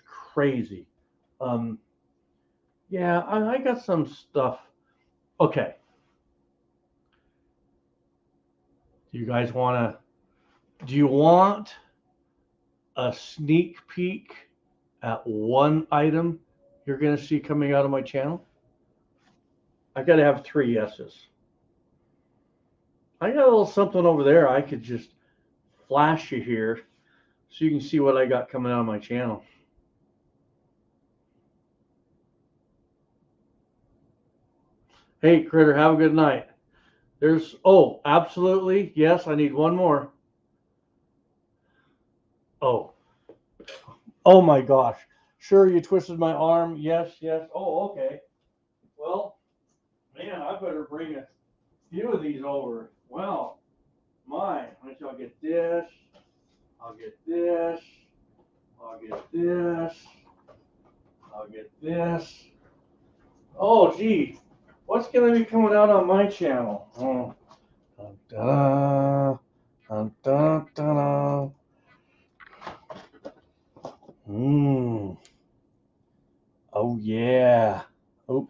crazy. Yeah, I got some stuff. Okay. Do you want a sneak peek at one item you're going to see coming out of my channel? I got to have 3 yeses. I got a little something over there I could just flash you here so you can see what I got coming out of my channel. Hey, Critter, have a good night. Absolutely. Yes, I need one more. Oh my gosh. Sure, you twisted my arm. Yes. Oh, okay. Well, man, I better bring a few of these over. Well, I'll get this. I'll get this. I'll get this. I'll get this. Oh, gee. What's going to be coming out on my channel? Oh. Dun, dun, dun, dun, dun. Oh, yeah. Oh.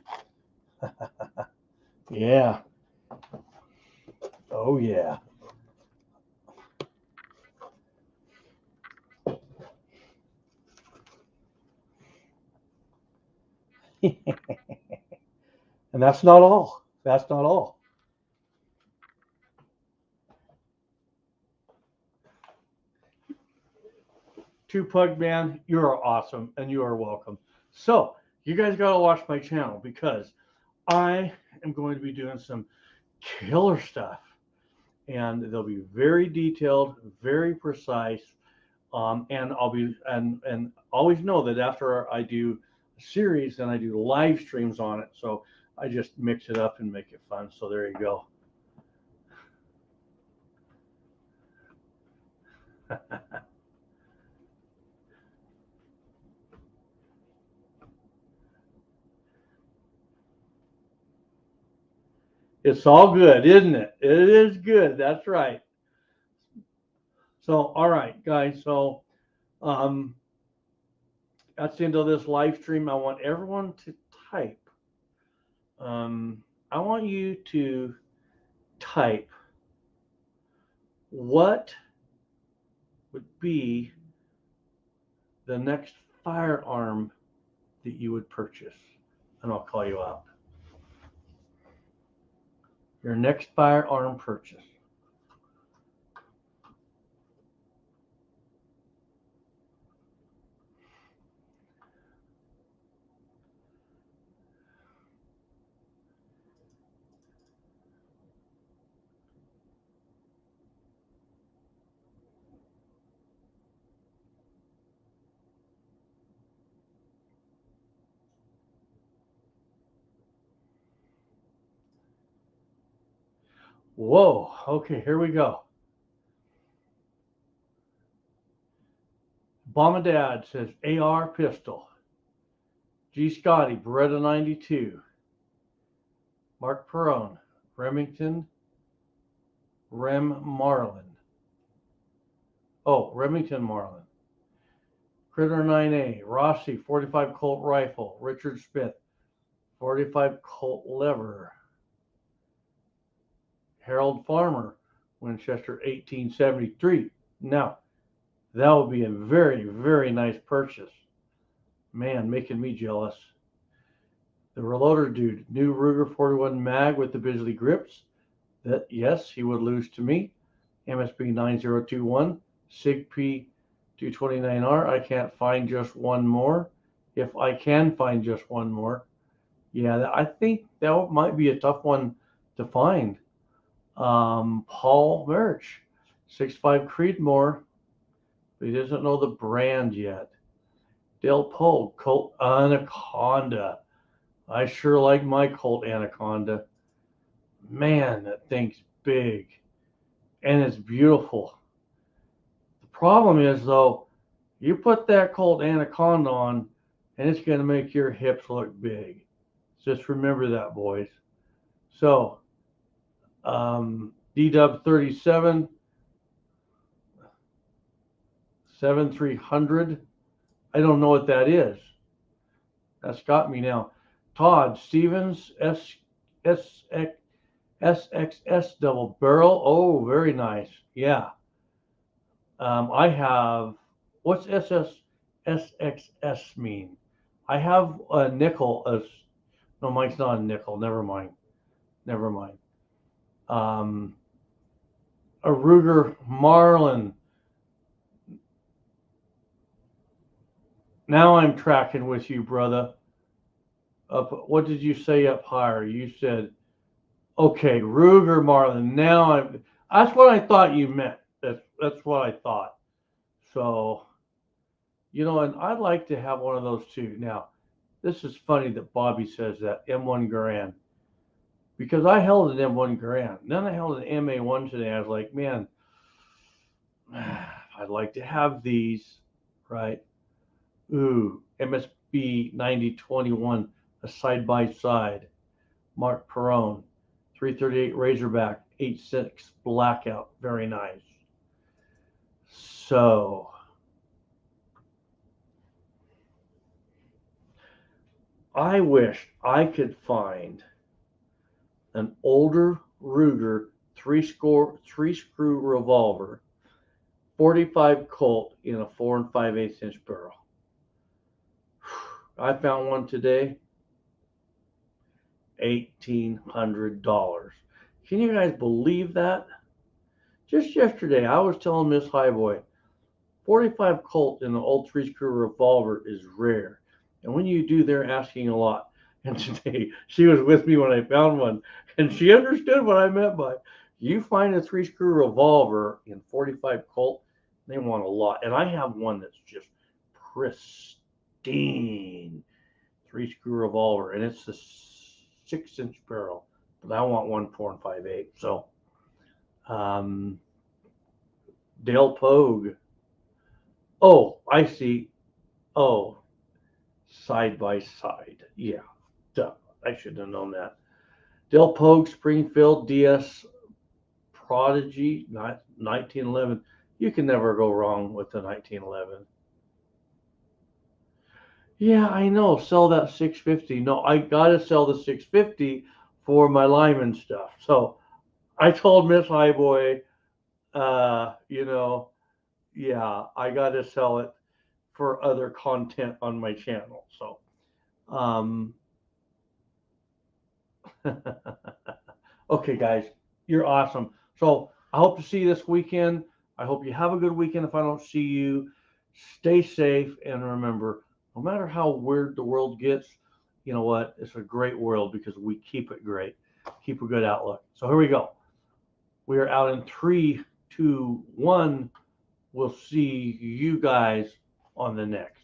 Yeah. Oh, yeah. And that's not all. That's not all. Two Pug Man, you are awesome and you are welcome. So, you guys got to watch my channel because I am going to be doing some killer stuff. And they'll be very detailed, very precise. And I'll be and always know that after I do a series, then I do live streams on it. So I just mix it up and make it fun. So there you go. It's all good, isn't it? It is good. That's right. So, all right, guys. So, um, that's the end of this live stream. I want everyone to type. I want you to type what would be the next firearm that you would purchase, and I'll call you out. Your next firearm purchase. Whoa, okay, here we go. Bombadad says AR pistol. G. Scotty, Beretta 92. Mark Perone, Remington, Marlin. Oh, Remington Marlin. Critter 9A, Rossi, 45 Colt rifle. Richard Smith, 45 Colt lever. Harold Farmer, Winchester 1873. Now, that would be a very, very nice purchase. Man, making me jealous. The Reloader Dude, new Ruger 41 mag with the Bisley grips. That, yes, he would lose to me. MSB 9021, SIG P 229R. I can't find just one more. If I can find just one more, yeah, I think that might be a tough one to find. Paul Merch, 6.5 Creedmoor. He doesn't know the brand yet. Dale Poe, Colt Anaconda. I sure like my Colt Anaconda. Man, that thing's big. And it's beautiful. The problem is, though, you put that Colt Anaconda on, and it's going to make your hips look big. Just remember that, boys. So, DW 37, 7300. I don't know what that is. That's got me now. Todd Stevens, SXS double barrel. Oh, very nice. Yeah. I have, what's SXS mean? I have a nickel as, no, mine's not a nickel. Never mind. Never mind. A Ruger Marlin. Now I'm tracking with you, brother. What did you say up higher? You said, okay, Ruger Marlin. Now that's what I thought you meant. That's what I thought. So, and I'd like to have one of those too. Now, this is funny that Bobby says that M1 Garand, because I held an M1 Garand. Then I held an MA1 today. I was like, man, I'd like to have these, right? Ooh, MSB 9021, a side by side. Mark Perone, 338 Razorback, 8.6 Blackout, very nice. So, I wish I could find an older Ruger three screw revolver, 45 Colt in a 4 5/8 inch barrel. I found one today, $1,800. Can you guys believe that? Just yesterday, I was telling Miss Highboy, 45 Colt in the old three-screw revolver is rare, and when you do, they're asking a lot. And today she was with me when I found one, and she understood what I meant by you find a three-screw revolver in 45 Colt, they want a lot. And I have one that's just pristine three-screw revolver, and it's the 6-inch barrel, but I want one 4 5/8. So, Dale Pogue. Oh, I see. Oh, side by side. Yeah, duh. I should have known that. Dale Pogue, Springfield DS Prodigy, 1911. You can never go wrong with the 1911. Yeah, I know. Sell that 650. No, I gotta sell the 650 for my Lyman stuff. So I told Miss Highboy, you know, yeah, I gotta sell it for other content on my channel. So, um, okay, guys, you're awesome. So I hope to see you this weekend. I hope you have a good weekend. If I don't see you, stay safe, and remember, no matter how weird the world gets, you know what? It's a great world because we keep it great. Keep a good outlook. So here we go. We are out in 3, 2, 1. We'll see you guys on the next.